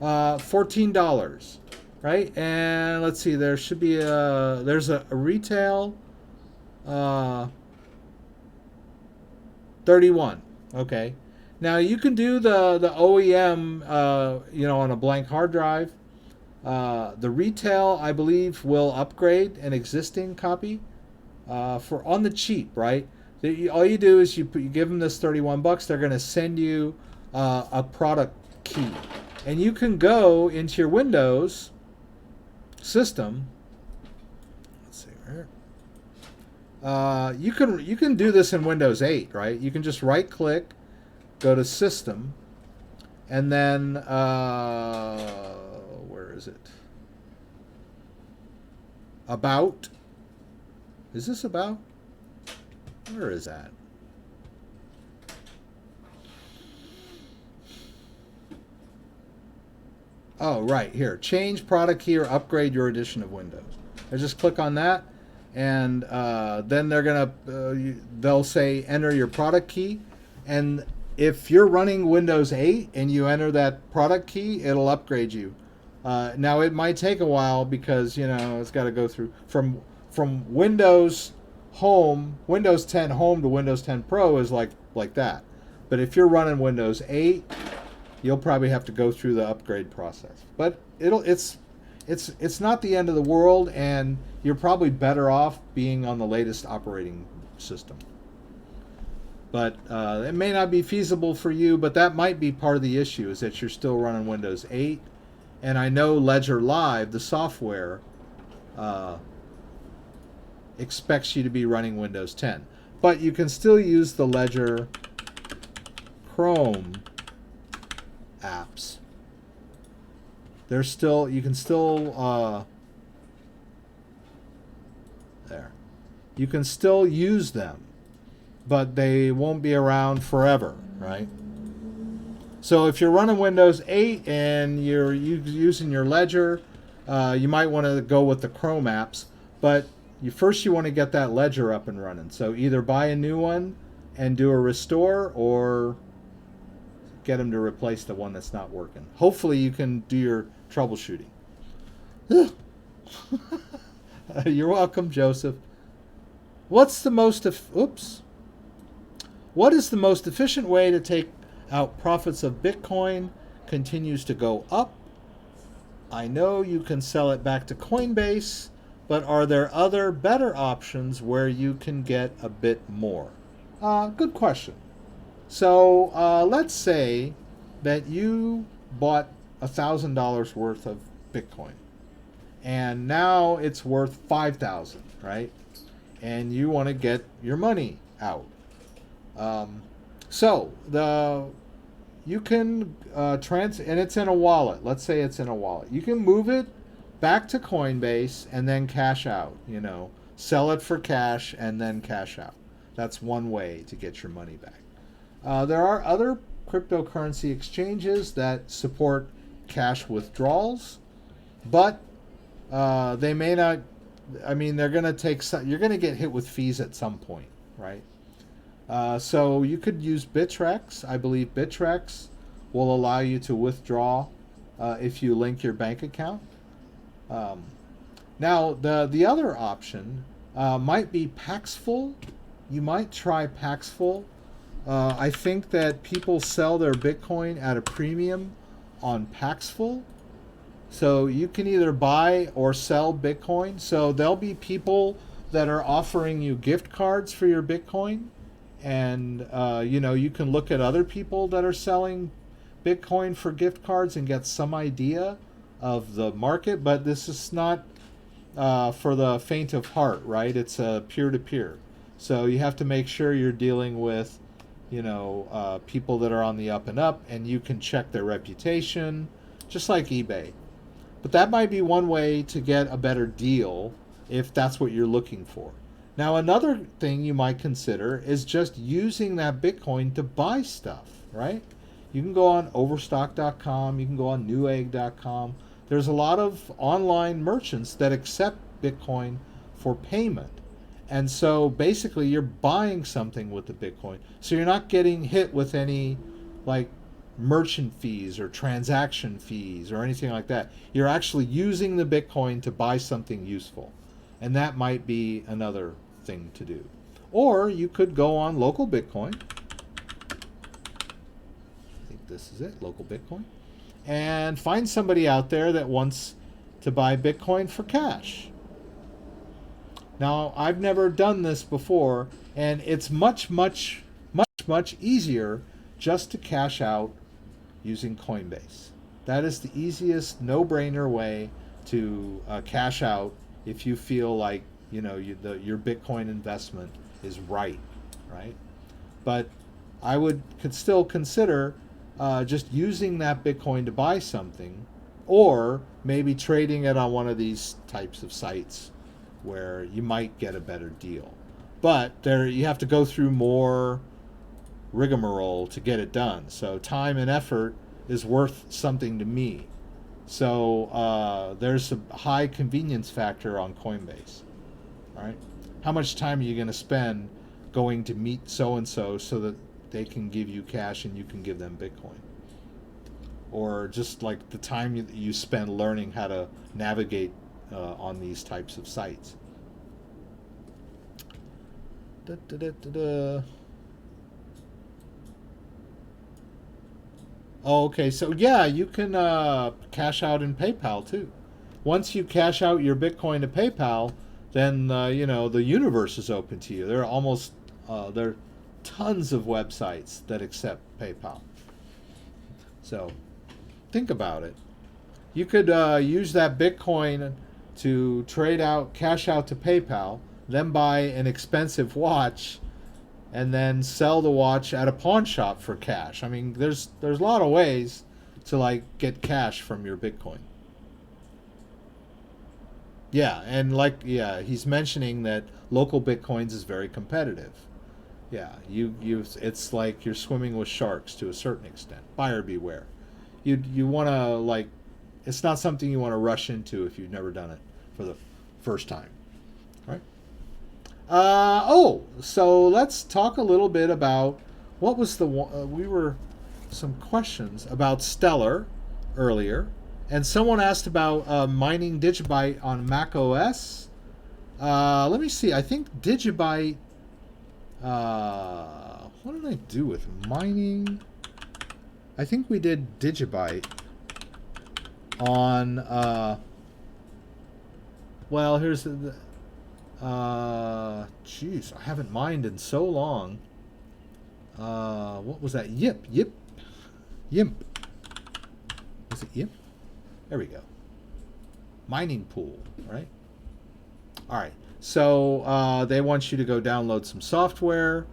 $14, right? And let's see, there should be there's a retail, 31. Okay, now you can do the OEM, you know, on a blank hard drive. The retail, I believe, will upgrade an existing copy for on the cheap, right? All you do is you give them this $31. They're going to send you a product key, and you can go into your Windows system. Let's see here. You can do this in Windows 8, right? You can just right click, go to System, and then where is it? About. Is this About? Where is that? Oh, right here. Change product key or upgrade your edition of Windows. I just click on that, and then they'll say enter your product key, and if you're running Windows 8 and you enter that product key, it'll upgrade you. Now it might take a while because it's got to go through from Windows Home, Windows 10 Home to Windows 10 Pro is like that. But if you're running Windows 8, you'll probably have to go through the upgrade process. But it's not the end of the world, and you're probably better off being on the latest operating system. But it may not be feasible for you, but that might be part of the issue, is that you're still running Windows 8. And I know Ledger Live, the software, expects you to be running Windows 10. But you can still use the Ledger Chrome apps. You can still you can still use them, but they won't be around forever, right? So if you're running Windows 8 and you're using your Ledger, you might want to go with the Chrome apps, but first you want to get that Ledger up and running. So either buy a new one and do a restore, or get them to replace the one that's not working. Hopefully you can do your troubleshooting. You're welcome, Joseph. What is the most efficient way to take out profits of Bitcoin? Continues to go up. I know you can sell it back to Coinbase, but are there other better options where you can get a bit more? Good question. So let's say that you bought $1,000 worth of Bitcoin, and now it's worth $5,000, right? And you want to get your money out. You can and it's in a wallet. Let's say it's in a wallet. You can move it back to Coinbase and then cash out. Sell it for cash and then cash out. That's one way to get your money back. There are other cryptocurrency exchanges that support cash withdrawals, but they may not. I mean, they're going to take some. You're going to get hit with fees at some point, right? So you could use Bittrex. I believe Bittrex will allow you to withdraw if you link your bank account. Now, the other option might be Paxful. You might try Paxful. I think that people sell their Bitcoin at a premium on Paxful. So you can either buy or sell Bitcoin. So there'll be people that are offering you gift cards for your Bitcoin. And, you can look at other people that are selling Bitcoin for gift cards and get some idea of the market. But this is not for the faint of heart, right? It's a peer-to-peer. So you have to make sure you're dealing with, people that are on the up and up, and you can check their reputation, just like eBay. But that might be one way to get a better deal if that's what you're looking for. Now, another thing you might consider is just using that Bitcoin to buy stuff, right? You can go on overstock.com, you can go on newegg.com. There's a lot of online merchants that accept Bitcoin for payment. And so basically you're buying something with the Bitcoin. So you're not getting hit with any like merchant fees or transaction fees or anything like that. You're actually using the Bitcoin to buy something useful. And that might be another thing to do. Or you could go on local Bitcoin. I think this is it, local Bitcoin. And find somebody out there that wants to buy Bitcoin for cash. Now, I've never done this before, and it's much easier just to cash out using Coinbase. That is the easiest, no-brainer way to cash out if you feel like your Bitcoin investment is right? But I could still consider just using that Bitcoin to buy something, or maybe trading it on one of these types of sites where you might get a better deal. But you have to go through more rigmarole to get it done. So time and effort is worth something to me. So there's a high convenience factor on Coinbase. All right, how much time are you going to spend going to meet so-and-so so that they can give you cash and you can give them Bitcoin? Or just like the time you spend learning how to navigate on these types of sites. Oh, okay, so yeah, you can cash out in PayPal too. Once you cash out your Bitcoin to PayPal, then the universe is open to you. There are tons of websites that accept PayPal. So think about it. You could use that Bitcoin to cash out to PayPal, then buy an expensive watch, and then sell the watch at a pawn shop for cash. I mean, there's a lot of ways to get cash from your Bitcoin. Yeah, and he's mentioning that local Bitcoins is very competitive. Yeah, it's like you're swimming with sharks to a certain extent. Buyer beware. You want to it's not something you want to rush into if you've never done it for the first time, right? So let's talk a little bit about what was some questions about Stellar earlier, and someone asked about mining Digibyte on Mac OS. Let me see. I think Digibyte. What did I do with mining? I think we did Digibyte on. Well, here's the. Jeez, I haven't mined in so long. What was that? Yimp. Was it Yimp? There we go. Mining pool, right? All right. So they want you to go download some software.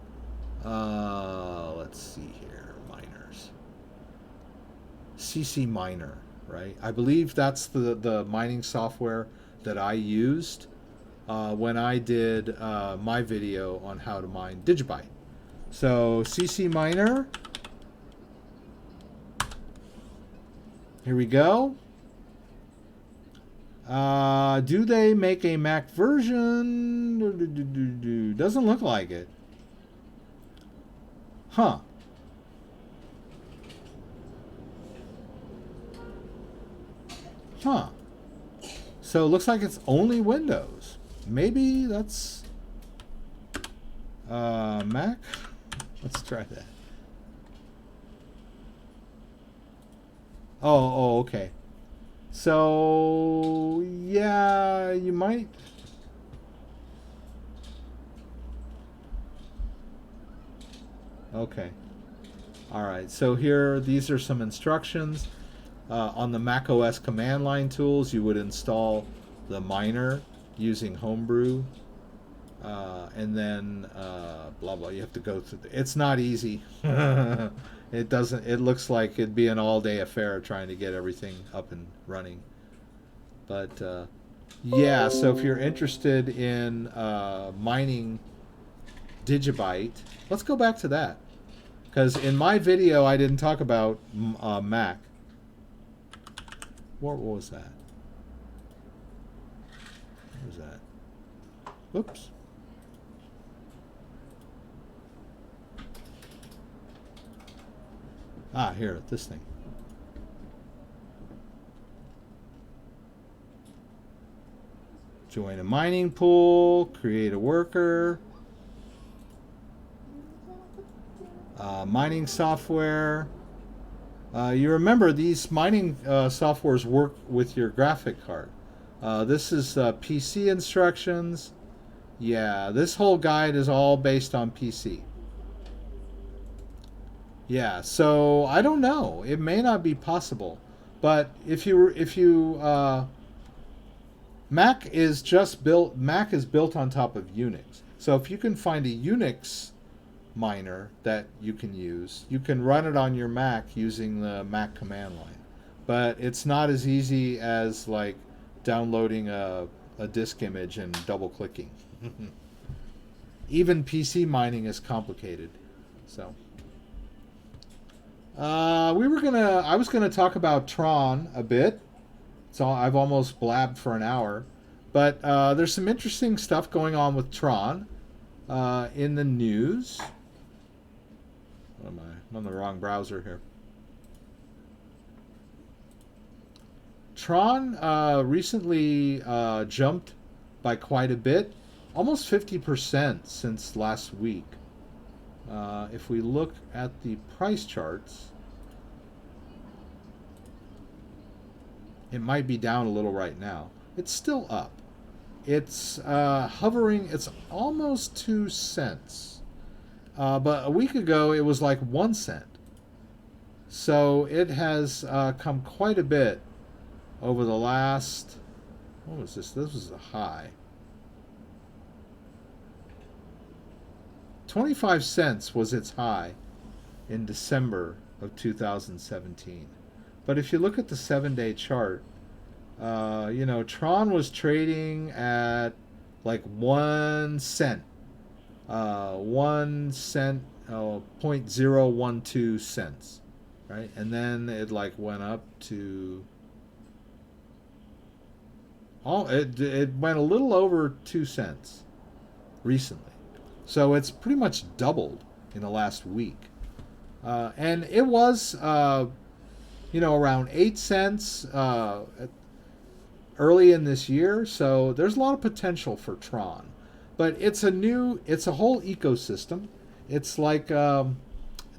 Let's see here. Miners. CC Miner, right? I believe that's the mining software that I used when I did my video on how to mine Digibyte. So CC Miner. Here we go. Do they make a Mac version? Doesn't look like it. Huh. Huh. So it looks like it's only Windows. Maybe that's Mac. Let's try that. Oh, okay. So, yeah, you might. Okay. All right. So these are some instructions. On the Mac OS command line tools, you would install the miner using Homebrew. and then blah blah. You have to go through. It's not easy. It doesn't. It looks like it'd be an all-day affair trying to get everything up and running. But yeah, so if you're interested in mining Digibyte, let's go back to that. Because in my video, I didn't talk about Mac. What was that? What was that? Whoops. Ah, here, this thing. Join a mining pool, create a worker, mining software. You remember these mining softwares work with your graphic card. This is PC instructions. Yeah, this whole guide is all based on PC. Yeah, so I don't know. It may not be possible, but if you Mac is built on top of Unix. So if you can find a Unix miner that you can use, you can run it on your Mac using the Mac command line. But it's not as easy as like downloading a disk image and double clicking. Even PC mining is complicated. So I was gonna talk about Tron a bit. So I've almost blabbed for an hour, but there's some interesting stuff going on with Tron in the news. What am I? I'm on the wrong browser here. Tron recently jumped by quite a bit, almost 50% since last week. If we look at the price charts, it might be down a little right now. It's still up. It's hovering. It's almost 2 cents. But a week ago, it was like 1 cent. So it has come quite a bit over the last... What was this? This was a high. 25 cents was its high in December of 2017. But if you look at the 7-day chart, you know, Tron was trading at like 1 cent. 1 cent, 0.012 cents, right? And then it like went up to... it went a little over 2 cents recently. So it's pretty much doubled in the last week. And it was... you know, around 8 cents early in this year. So there's a lot of potential for Tron. But it's a whole ecosystem. It's like the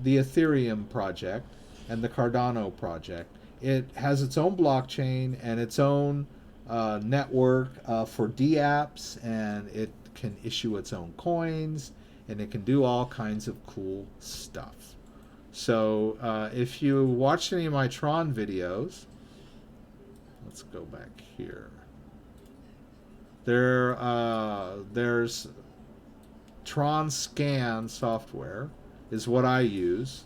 Ethereum project and the Cardano project. It has its own blockchain and its own network for dApps, and it can issue its own coins, and it can do all kinds of cool stuff. So if you watched any of my Tron videos, let's go back here. There's Tron Scan software is what I use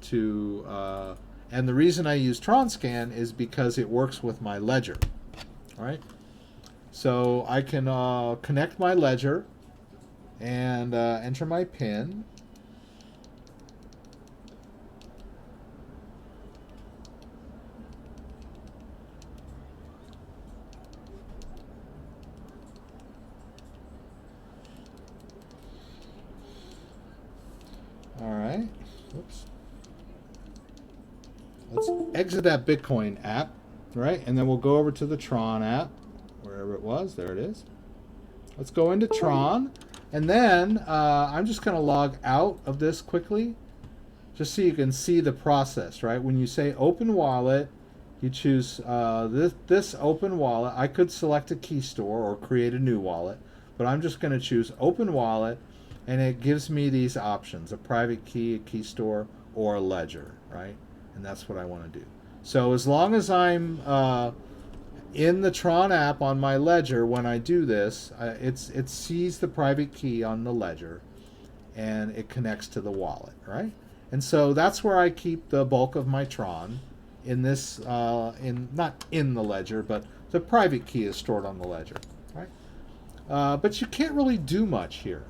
to, and the reason I use Tron Scan is because it works with my Ledger, right? So I can connect my Ledger and enter my PIN. All right. Whoops. Let's exit that Bitcoin app, right? And then we'll go over to the Tron app, wherever it was. There it is. Let's go into Tron. And then I'm just going to log out of this quickly, just so you can see the process, right? When you say open wallet, you choose this open wallet. I could select a key store or create a new wallet, but I'm just going to choose open wallet. And it gives me these options: a private key, a key store, or a ledger, right? And that's what I want to do. So as long as I'm in the Tron app on my Ledger, when I do this, it sees the private key on the Ledger, and it connects to the wallet, right? And so that's where I keep the bulk of my Tron in this, not in the Ledger, but the private key is stored on the Ledger, right? But you can't really do much here.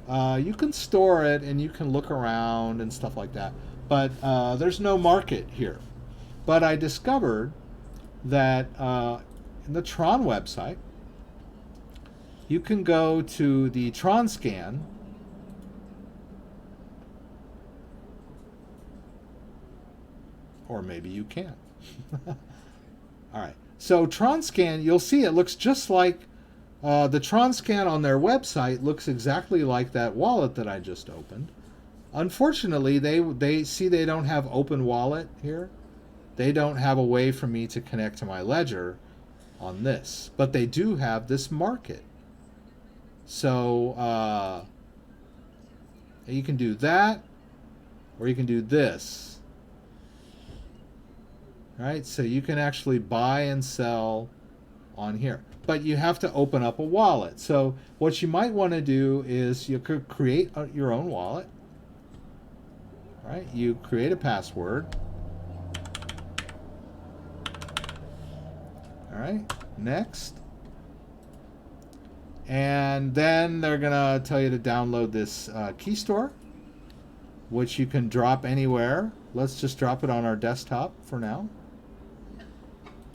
You can store it and you can look around and stuff like that, but there's no market here. But I discovered that in the Tron website, you can go to the Tron scan, or maybe you can't. All right, so Tron scan, you'll see it looks just like the Tron scan on their website looks exactly like that wallet that I just opened. Unfortunately, they see they don't have open wallet here. They don't have a way for me to connect to my Ledger on this, but they do have this market. So you can do that, or you can do this. Right? So you can actually buy and sell on here, but you have to open up a wallet. So what you might want to do is you could create your own wallet. Right? You create a password. All right, next. And then they're gonna tell you to download this key store, which you can drop anywhere. Let's just drop it on our desktop for now.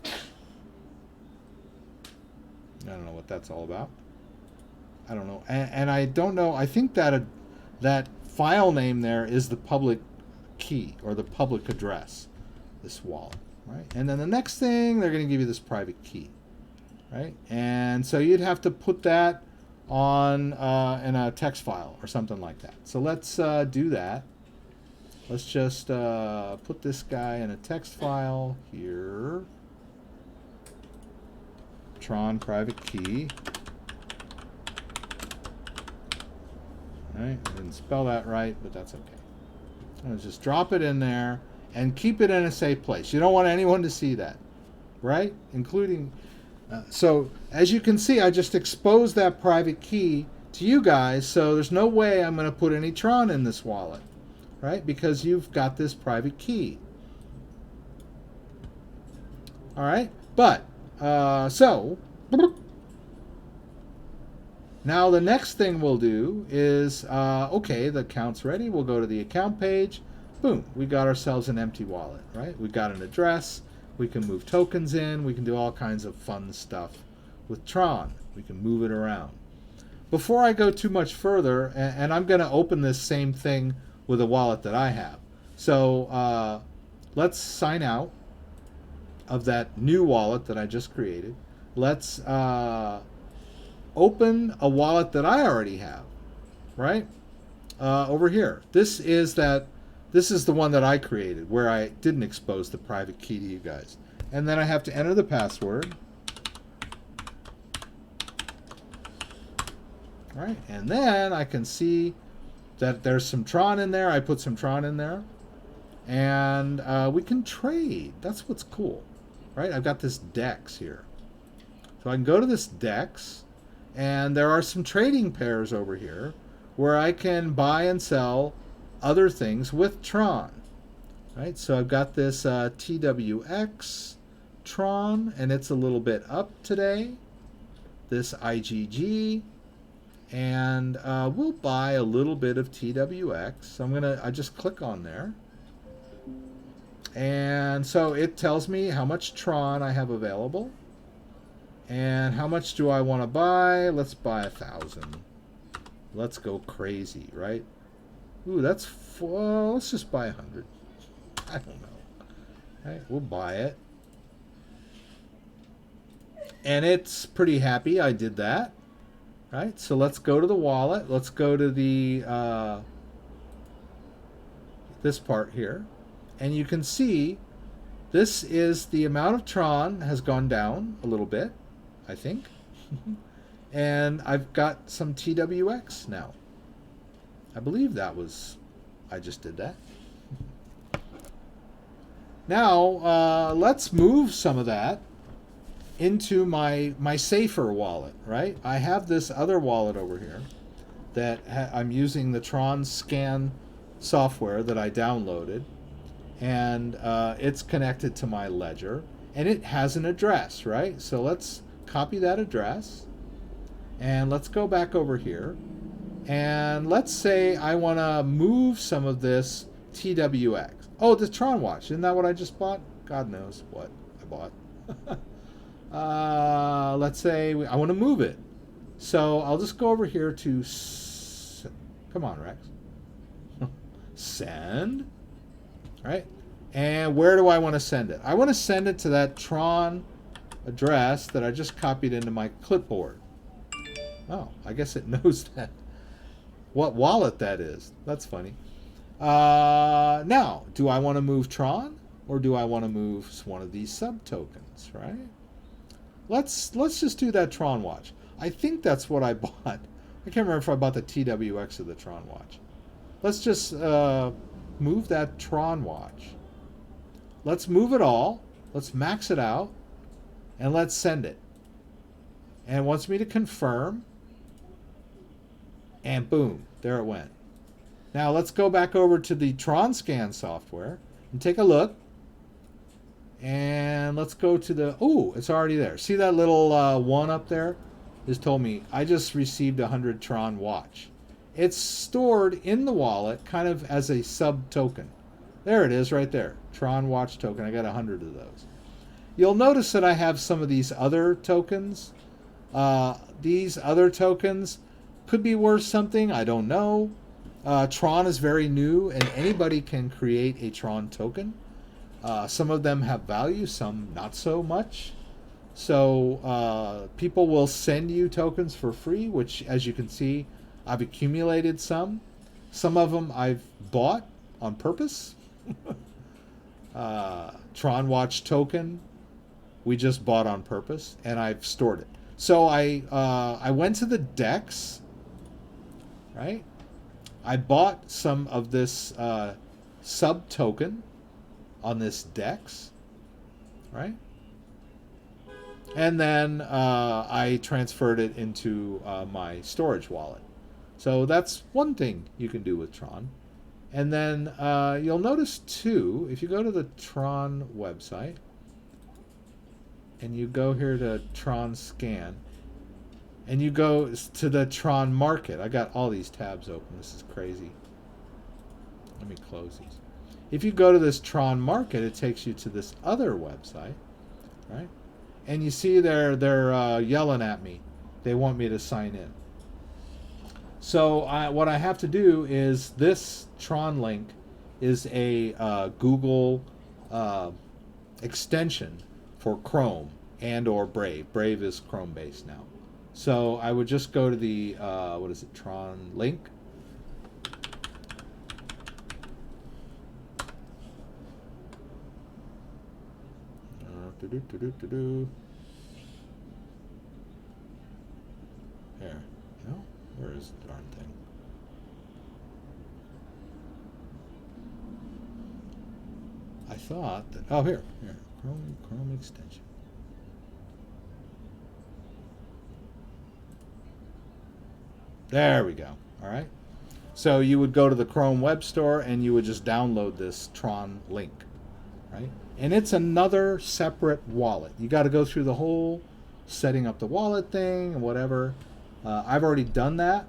I don't know what that's all about. I don't know, and I don't know. I think that that file name there is the public key or the public address. This wallet. Right? And then the next thing, they're going to give you this private key, right? And so you'd have to put that on in a text file or something like that. So let's do that. Let's just put this guy in a text file here. Tron private key. All right, I didn't spell that right, but that's okay. Let's just drop it in there. And keep it in a safe place. You don't want anyone to see that, right? Including, so as you can see, I just exposed that private key to you guys, so there's no way I'm going to put any Tron in this wallet, right? Because you've got this private key. All right, but, so, now the next thing we'll do is, okay, the account's ready. We'll go to the account page. Boom, we got ourselves an empty wallet, right? We got an address, we can move tokens in, we can do all kinds of fun stuff with Tron. We can move it around. Before I go too much further, and I'm going to open this same thing with a wallet that I have. So let's sign out of that new wallet that I just created. Let's open a wallet that I already have, right? Over here. This is the one that I created, where I didn't expose the private key to you guys. And then I have to enter the password. All right, and then I can see that there's some Tron in there. I put some Tron in there. And we can trade. That's what's cool, right? I've got this DEX here. So I can go to this DEX, and there are some trading pairs over here where I can buy and sell other things with Tron, right? So I've got this TWX Tron, and it's a little bit up today. This IGG, and we'll buy a little bit of TWX. So I just click on there, and so it tells me how much Tron I have available, and how much do I want to buy. Let's buy 1,000. Let's go crazy, right? Ooh, well, let's just buy 100. I don't know. All right, we'll buy it. And it's pretty happy I did that. Right? So let's go to the wallet. Let's go to the this part here. And you can see this is the amount of Tron has gone down a little bit, I think. And I've got some TWX now. I believe I just did that. Now, let's move some of that into my safer wallet, right? I have this other wallet over here that I'm using the Tron scan software that I downloaded, and it's connected to my ledger, and it has an address, right? So let's copy that address, and let's go back over here, and let's say I want to move some of this TWX. Oh, the Tron watch. Isn't that what I just bought? God knows what I bought. Let's say I want to move it. So I'll just go over here to, come on, Rex. Send. Right? And where do I want to send it? I want to send it to that Tron address that I just copied into my clipboard. Oh, I guess it knows that. What wallet that is. That's funny. Now, do I want to move Tron, or do I want to move one of these sub tokens, right? Let's just do that Tron watch. I think that's what I bought. I can't remember if I bought the TWX or the Tron watch. Let's just move that Tron watch. Let's move it all. Let's max it out, and let's send it. And it wants me to confirm, and boom, there it went. Now let's go back over to the Tron scan software and take a look. And let's go to the, oh, it's already there. See that little one up there? Just told me I just received 100 Tron watch. It's stored in the wallet kind of as a sub token. There it is right there. Tron watch token. I got 100 of those. You'll notice that I have some of these other tokens. These other tokens could be worth something. I don't know. Tron is very new, and anybody can create a Tron token. Some of them have value, some not so much. So people will send you tokens for free, which, as you can see, I've accumulated some. Some of them I've bought on purpose. Tron Watch token, we just bought on purpose, and I've stored it. So I went to the DEX, right? I bought some of this sub token on this DEX, right? And then I transferred it into my storage wallet. So that's one thing you can do with Tron. And then you'll notice too, if you go to the Tron website and you go here to Tron scan and you go to the Tron market. I got all these tabs open. This is crazy. Let me close these. If you go to this Tron market, it takes you to this other website, right? And you see they're yelling at me. They want me to sign in. So what I have to do is, this Tron link is a Google extension for Chrome and or Brave. Brave is Chrome based now. So I would just go to the what is it, Tron link. There. No? Where is the darn thing? I thought that, oh, here. Chrome extension. There we go. All right. So you would go to the Chrome web store and you would just download this Tron link, right? And it's another separate wallet. You got to go through the whole setting up the wallet thing and whatever. I've already done that.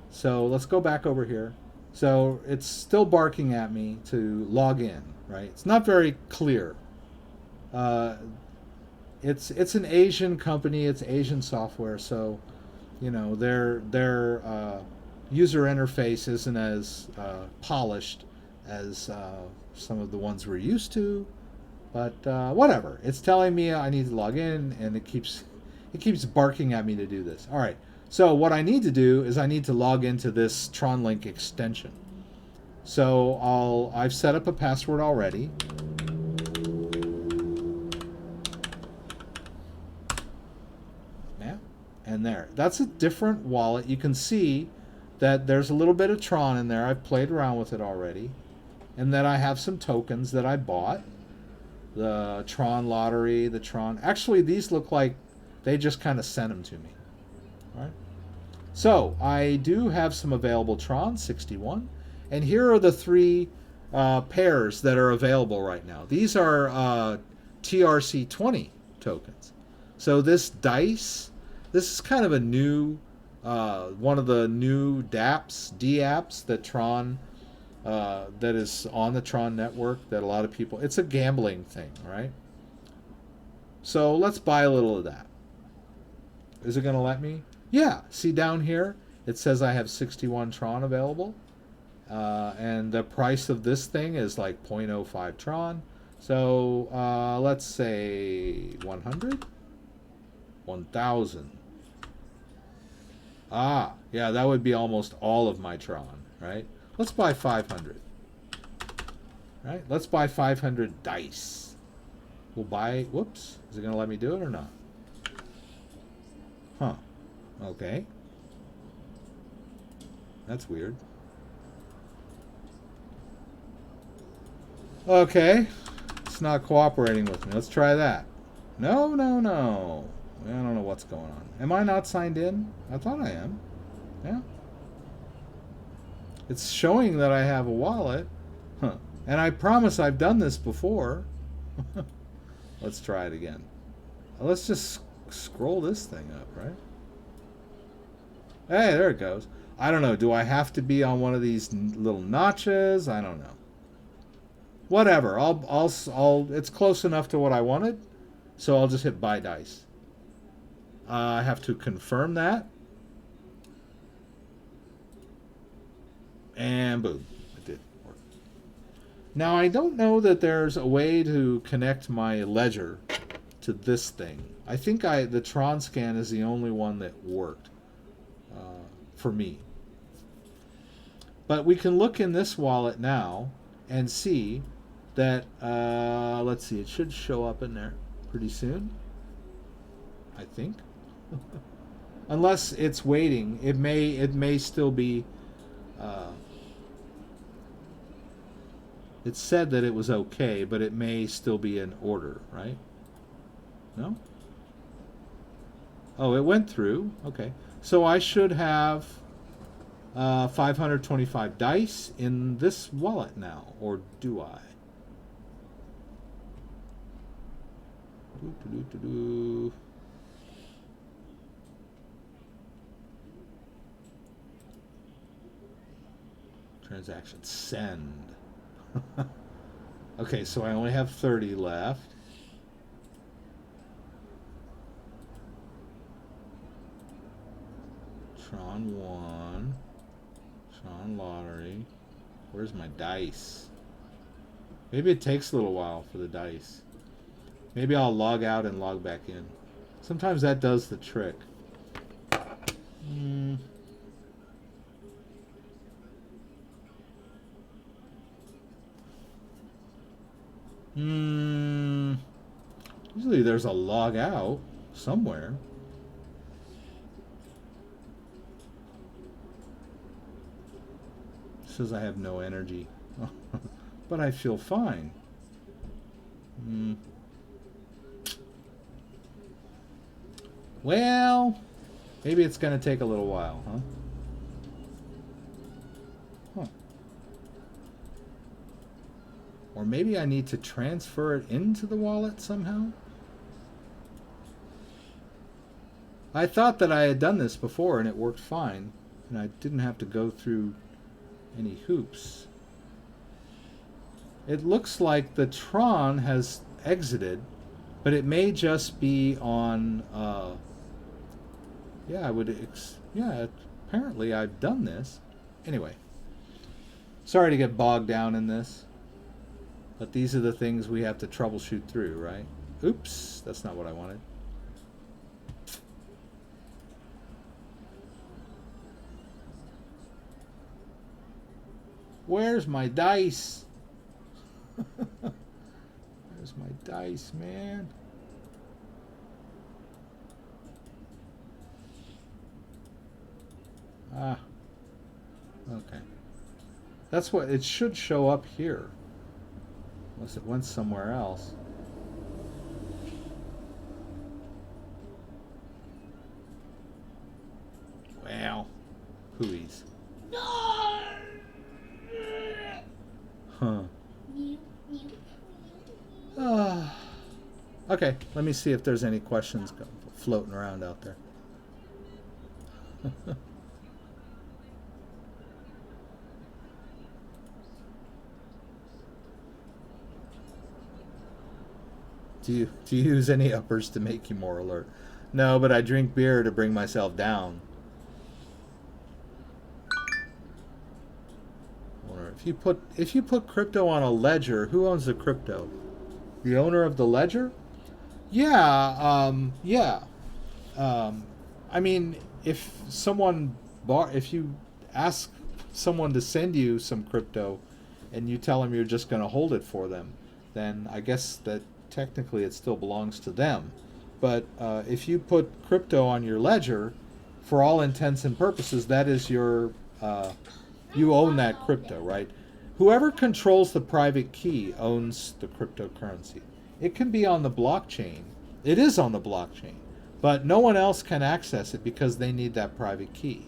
So let's go back over here. So it's still barking at me to log in, right? It's not very clear. It's an Asian company. It's Asian software. So, you know, their user interface isn't as polished as some of the ones we're used to. But whatever. It's telling me I need to log in, and it keeps barking at me to do this. All right. So what I need to do is I need to log into this TronLink extension. So I've set up a password already. Yeah. And there. That's a different wallet. You can see that there's a little bit of Tron in there. I've played around with it already. And then I have some tokens that I bought. the Tron lottery, the Tron. Actually, these look like they just kind of sent them to me. All right. So I do have some available Tron, 61. And here are the three pairs that are available right now. These are ERC20 tokens. So this dice, this is kind of a new, one of the new dApps that Tron, that is on the Tron network that a lot of people, it's a gambling thing, right? So let's buy a little of that. Is it going to let me? Yeah, see down here, it says I have 61 Tron available. And the price of this thing is like 0.05 Tron. So let's say 100, 1,000. Ah, yeah, that would be almost all of my Tron, right? Let's buy 500. Right? Let's buy 500 dice. We'll buy, whoops, is it going to let me do it or not? Huh. Okay. That's weird. Okay. It's not cooperating with me. Let's try that. No, no, no. I don't know what's going on. Am I not signed in? I thought I am. Yeah. It's showing that I have a wallet. Huh. And I promise I've done this before. Let's try it again. Let's just scroll this thing up, right? Hey, there it goes. I don't know. Do I have to be on one of these little notches? I don't know. Whatever. It's close enough to what I wanted, so I'll just hit buy dice. I have to confirm that. And boom. It did work. Now, I don't know that there's a way to connect my ledger to this thing. I think the Tron scan is the only one that worked for me. But we can look in this wallet now and see that, let's see, it should show up in there pretty soon, I think. Unless it's waiting. It may still be, it said that it was okay, but it may still be in order, right? No? Oh, it went through. Okay. So I should have 525 dice in this wallet now, or do I? Transaction send. Okay, so I only have 30 left. Tron 1. Tron lottery. Where's my dice? Maybe it takes a little while for the dice. Maybe I'll log out and log back in. Sometimes that does the trick. Usually there's a log out somewhere. It says I have no energy. But I feel fine. Well, maybe it's going to take a little while, huh? Or maybe I need to transfer it into the wallet somehow? I thought that I had done this before and it worked fine, and I didn't have to go through any hoops. It looks like the Tron has exited, but it may just be on, apparently I've done this. Anyway, sorry to get bogged down in this, but these are the things we have to troubleshoot through, right? Oops, that's not what I wanted. Where's my dice? Where's my dice, man? Ah. Okay. That's what it should show up here. Unless it went somewhere else. Hooey's. Huh. Okay, let me see if there's any questions floating around out there. Do you use any uppers to make you more alert? No, but I drink beer to bring myself down. Or if you put crypto on a ledger, who owns the crypto? The owner of the ledger? Yeah, yeah. I mean, if you ask someone to send you some crypto, and you tell them you're just going to hold it for them, then I guess that technically it still belongs to them. But if you put crypto on your ledger, for all intents and purposes, that is your you own that crypto, right? Whoever controls the private key owns the cryptocurrency. It can be on the blockchain. It is on the blockchain, but no one else can access it because they need that private key.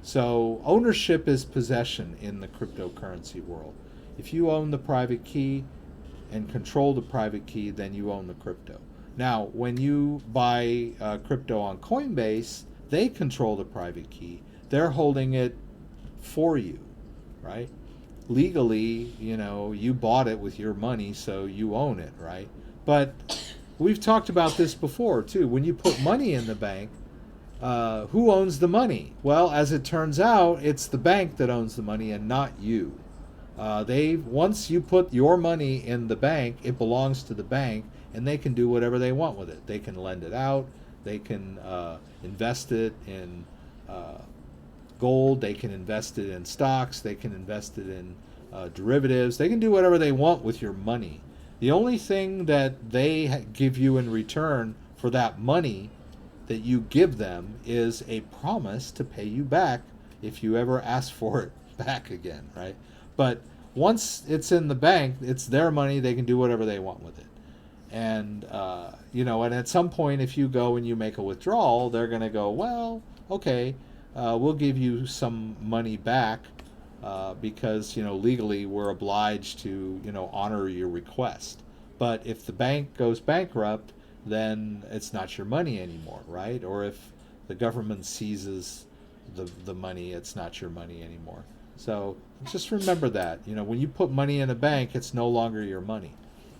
So ownership is possession in the cryptocurrency world. If you own the private key and control the private key, then you own the crypto. Now, when you buy crypto on Coinbase, they control the private key. They're holding it for you, right? Legally, you bought it with your money, so you own it, right? But we've talked about this before, too. When you put money in the bank, who owns the money? Well, as it turns out, it's the bank that owns the money and not you. Once you put your money in the bank, it belongs to the bank, and they can do whatever they want with it. They can lend it out. They can invest it in gold. They can invest it in stocks. They can invest it in derivatives. They can do whatever they want with your money. The only thing that they give you in return for that money that you give them is a promise to pay you back if you ever ask for it back again, right? But once it's in the bank, it's their money. They can do whatever they want with it. And, and at some point, if you go and you make a withdrawal, they're going to go, well, okay, we'll give you some money back because, legally we're obliged to, honor your request. But if the bank goes bankrupt, then it's not your money anymore, right? Or if the government seizes the money, it's not your money anymore. So just remember that, when you put money in a bank, it's no longer your money.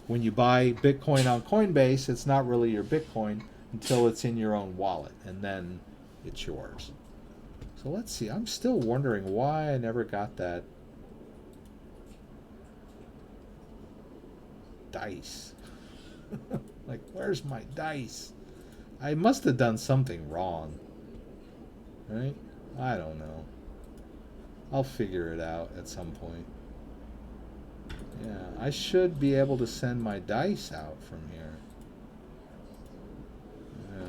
When you buy Bitcoin on Coinbase, it's not really your Bitcoin until it's in your own wallet, and then it's yours. So let's see. I'm still wondering why I never got that dice. Like, where's my dice? I must have done something wrong, right? I don't know. I'll figure it out at some point. Yeah, I should be able to send my dice out from here. Yeah.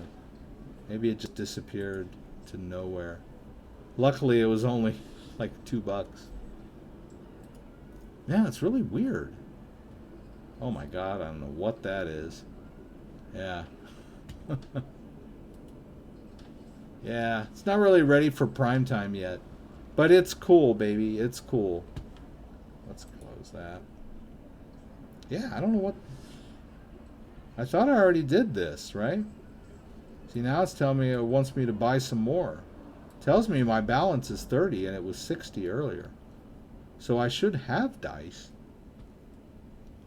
Maybe it just disappeared to nowhere. Luckily, it was only like $2. Yeah, it's really weird. Oh my God, I don't know what that is. Yeah. Yeah, it's not really ready for prime time yet. But it's cool, baby. It's cool. Let's close that. Yeah, I don't know what... I thought I already did this, right? See, now it's telling me it wants me to buy some more. It tells me my balance is 30 and it was 60 earlier. So I should have dice.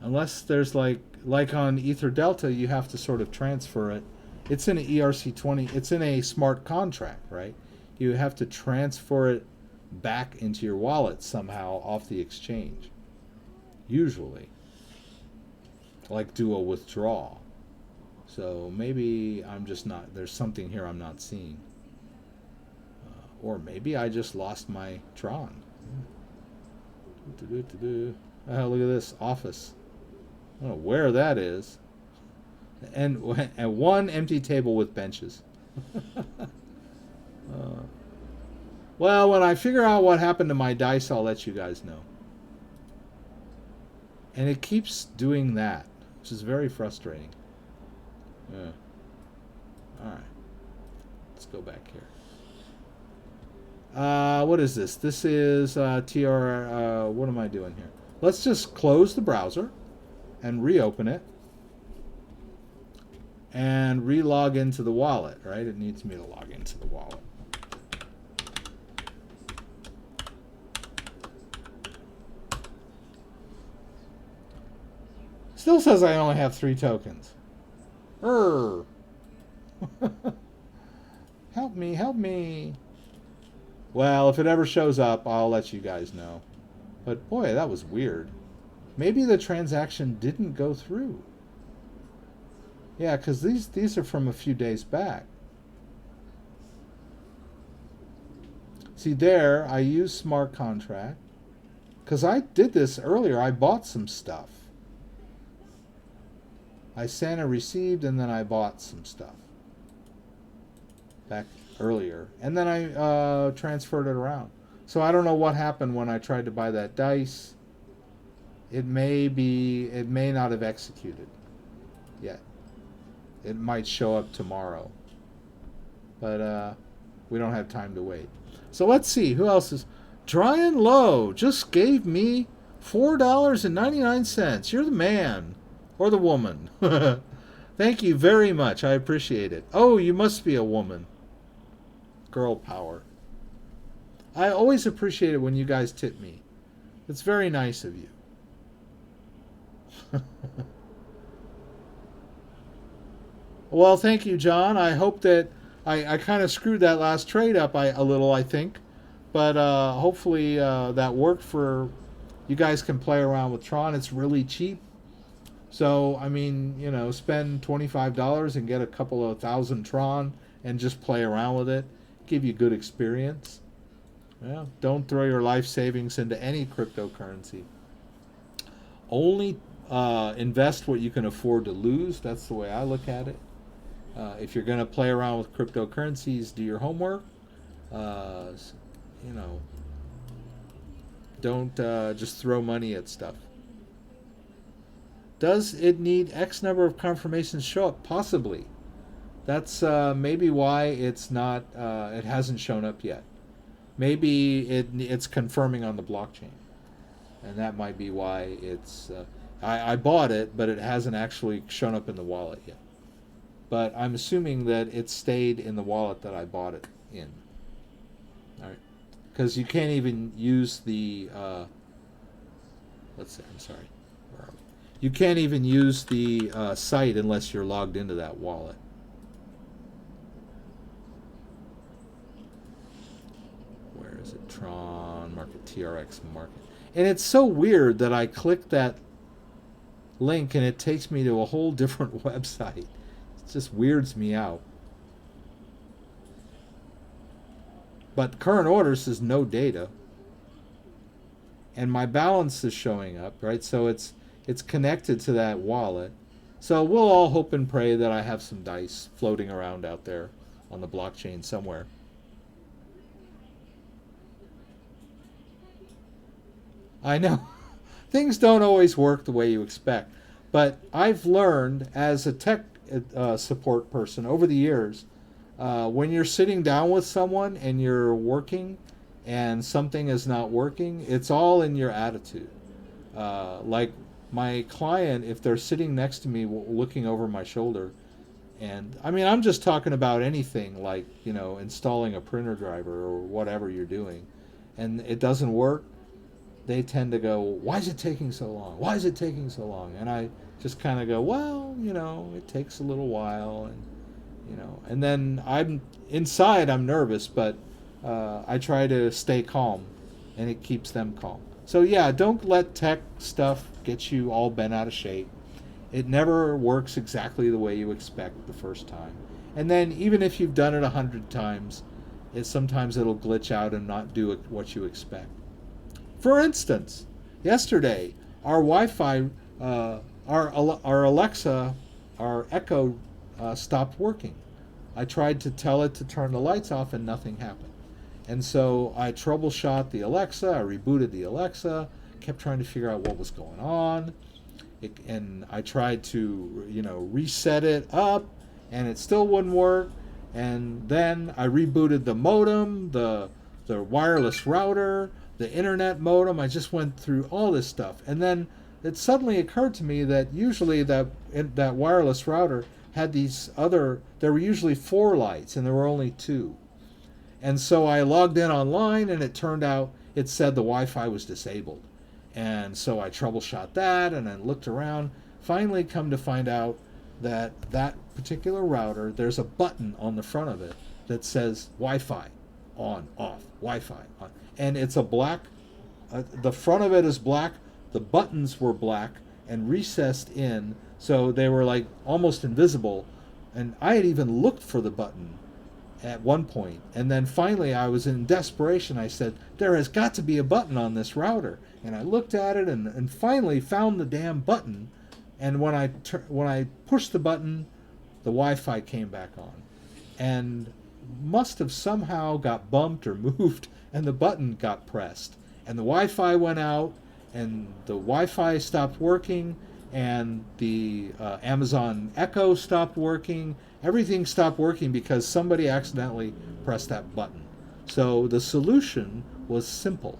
Unless there's like on Ether Delta, you have to sort of transfer it. It's in an ERC20. It's in a smart contract, right? You have to transfer it back into your wallet somehow off the exchange. Usually. Like do a withdrawal. So maybe I'm just not, there's something here I'm not seeing. Or maybe I just lost my Tron. Oh, look at this office. I don't know where that is. And one empty table with benches. Well, when I figure out what happened to my dice, I'll let you guys know. And it keeps doing that, which is very frustrating. Yeah. All right. Let's go back here. What is this? This is TR. What am I doing here? Let's just close the browser and reopen it and re-log into the wallet, right? It needs me to log into the wallet. Still says I only have 3 tokens. Help me, help me. Well, if it ever shows up, I'll let you guys know. But boy, that was weird. Maybe the transaction didn't go through. Yeah, because these are from a few days back. See there, I use smart contract. Because I did this earlier. I bought some stuff. I sent and received, and then I bought some stuff back earlier, and then I transferred it around. So I don't know what happened when I tried to buy that dice. It may not have executed yet. It might show up tomorrow, but we don't have time to wait. So let's see who else is. Brian Lowe just gave me $4.99. You're the man. Or the woman. Thank you very much. I appreciate it. Oh, you must be a woman. Girl power. I always appreciate it when you guys tip me. It's very nice of you. Well, thank you, John. I hope that I kind of screwed that last trade up a little, I think. But hopefully that worked for you guys. Can play around with Tron. It's really cheap. So, I mean, you know, spend $25 and get a couple of thousand Tron and just play around with it. Give you good experience. Yeah, don't throw your life savings into any cryptocurrency. Only invest what you can afford to lose. That's the way I look at it. If you're going to play around with cryptocurrencies, do your homework. You know, don't just throw money at stuff. Does it need X number of confirmations show up? Possibly. That's maybe why it's not. It hasn't shown up yet. Maybe it's confirming on the blockchain, and that might be why it's. I bought it, but it hasn't actually shown up in the wallet yet. But I'm assuming that it stayed in the wallet that I bought it in. All right, because you can't even use the. Let's see. I'm sorry. You can't even use the site unless you're logged into that wallet. Where is it? Tron Market, TRX Market. And it's so weird that I click that link and it takes me to a whole different website. It just weirds me out. But current order says no data. And my balance is showing up, right? So it's connected to that wallet. So we'll all hope and pray that I have some dice floating around out there on the blockchain somewhere. I know. Things don't always work the way you expect. But I've learned as a tech support person over the years, when you're sitting down with someone and you're working and something is not working, it's all in your attitude. Like my client, if they're sitting next to me looking over my shoulder, and I mean, I'm just talking about anything like, you know, installing a printer driver or whatever you're doing, and it doesn't work, they tend to go, why is it taking so long? Why is it taking so long? And I just kind of go, well, you know, it takes a little while, and, you know, and then I'm nervous, but I try to stay calm, and it keeps them calm. So yeah, don't let tech stuff get you all bent out of shape. It never works exactly the way you expect the first time. And then even if you've done it 100 times, sometimes it'll glitch out and not do what you expect. For instance, yesterday, our Wi-Fi, our Alexa, our Echo stopped working. I tried to tell it to turn the lights off and nothing happened. And so I troubleshot the Alexa, I rebooted the Alexa, kept trying to figure out what was going on. And I tried to, you know, reset it up, and it still wouldn't work. And then I rebooted the modem, the the wireless router, the internet modem. I just went through all this stuff, and then it suddenly occurred to me that usually that wireless router had these other. There were usually 4 lights, and there were only 2. And so I logged in online, and it turned out it said the Wi-Fi was disabled. And so I troubleshot that, and I looked around. Finally, come to find out that that particular router, there's a button on the front of it that says Wi-Fi on, off, Wi-Fi on. And it's a black, the front of it is black, the buttons were black and recessed in, so they were like almost invisible. And I had even looked for the button at one point, and then finally I was in desperation. I said, there has got to be a button on this router, and I looked at it and finally found the damn button. And when I pushed the button, the Wi-Fi came back on, and must have somehow got bumped or moved, and the button got pressed, and the Wi-Fi went out, and the Wi-Fi stopped working, and the Amazon Echo stopped working. Everything stopped working because somebody accidentally pressed that button. So the solution was simple,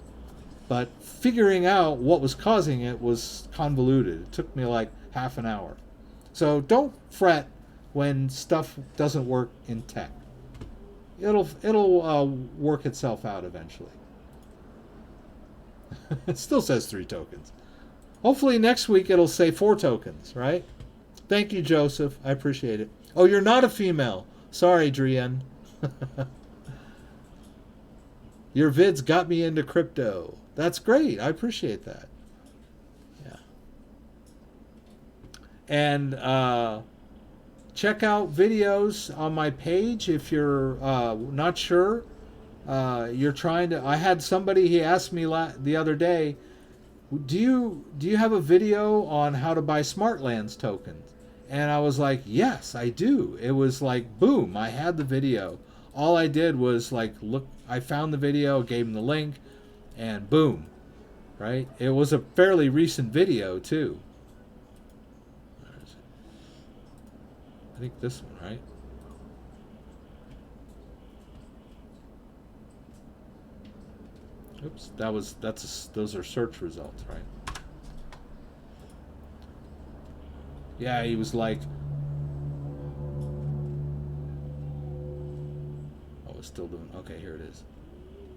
but figuring out what was causing it was convoluted. It took me like half an hour. So don't fret when stuff doesn't work in tech. It'll work itself out eventually. It still says 3 tokens. Hopefully next week it'll say 4 tokens, right? Thank you, Joseph. I appreciate it. Oh, you're not a female. Sorry, Drian. Your vids got me into crypto. That's great. I appreciate that. Yeah. And check out videos on my page if you're not sure. You're trying to. I had somebody. He asked me the other day, Do you have a video on how to buy Smartlands tokens? And I was like, yes, I do. It was like, boom, I had the video. All I did was like, look, I found the video, gave him the link, and boom, right? It was a fairly recent video too. I think this one, right? Oops, those are search results, right? Yeah, he was like, oh, it's still doing, okay, here it is.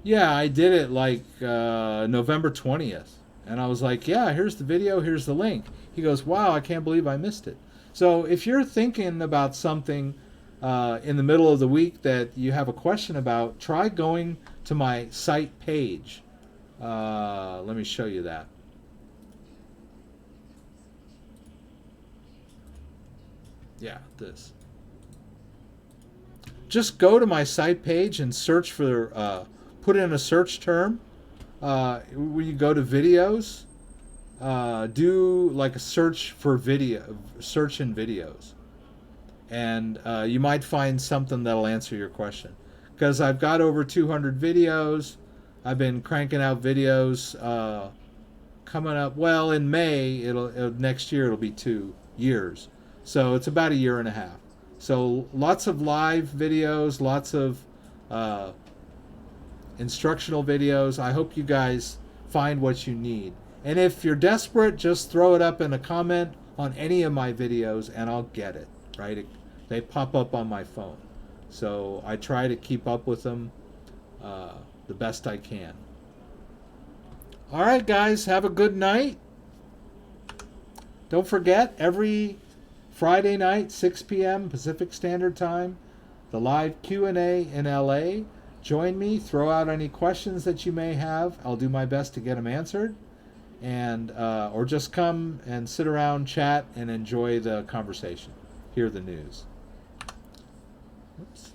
Yeah, I did it like November 20th. And I was like, yeah, here's the video, here's the link. He goes, wow, I can't believe I missed it. So if you're thinking about something in the middle of the week that you have a question about, try going to my site page. Let me show you that. Yeah, this. Just go to my site page and search for, put in a search term. When you go to videos, do like a search for video, search in videos. And you might find something that'll answer your question. Because I've got over 200 videos. I've been cranking out videos coming up. Well, in May, next year it'll be 2 years. So it's about 1.5 years. So lots of live videos, lots of instructional videos. I hope you guys find what you need. And if you're desperate, just throw it up in a comment on any of my videos and I'll get it, right? They pop up on my phone. So I try to keep up with them the best I can. All right, guys, have a good night. Don't forget, every Friday night, 6 p.m. Pacific Standard Time, the live Q&A in LA. Join me, throw out any questions that you may have. I'll do my best to get them answered. And or just come and sit around, chat, and enjoy the conversation. Hear the news. Oops.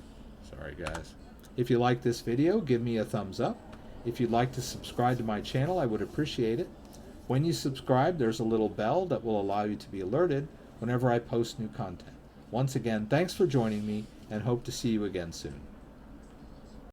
Sorry, guys. If you like this video, give me a thumbs up. If you'd like to subscribe to my channel, I would appreciate it. When you subscribe, there's a little bell that will allow you to be alerted whenever I post new content. Once again, thanks for joining me, and hope to see you again soon.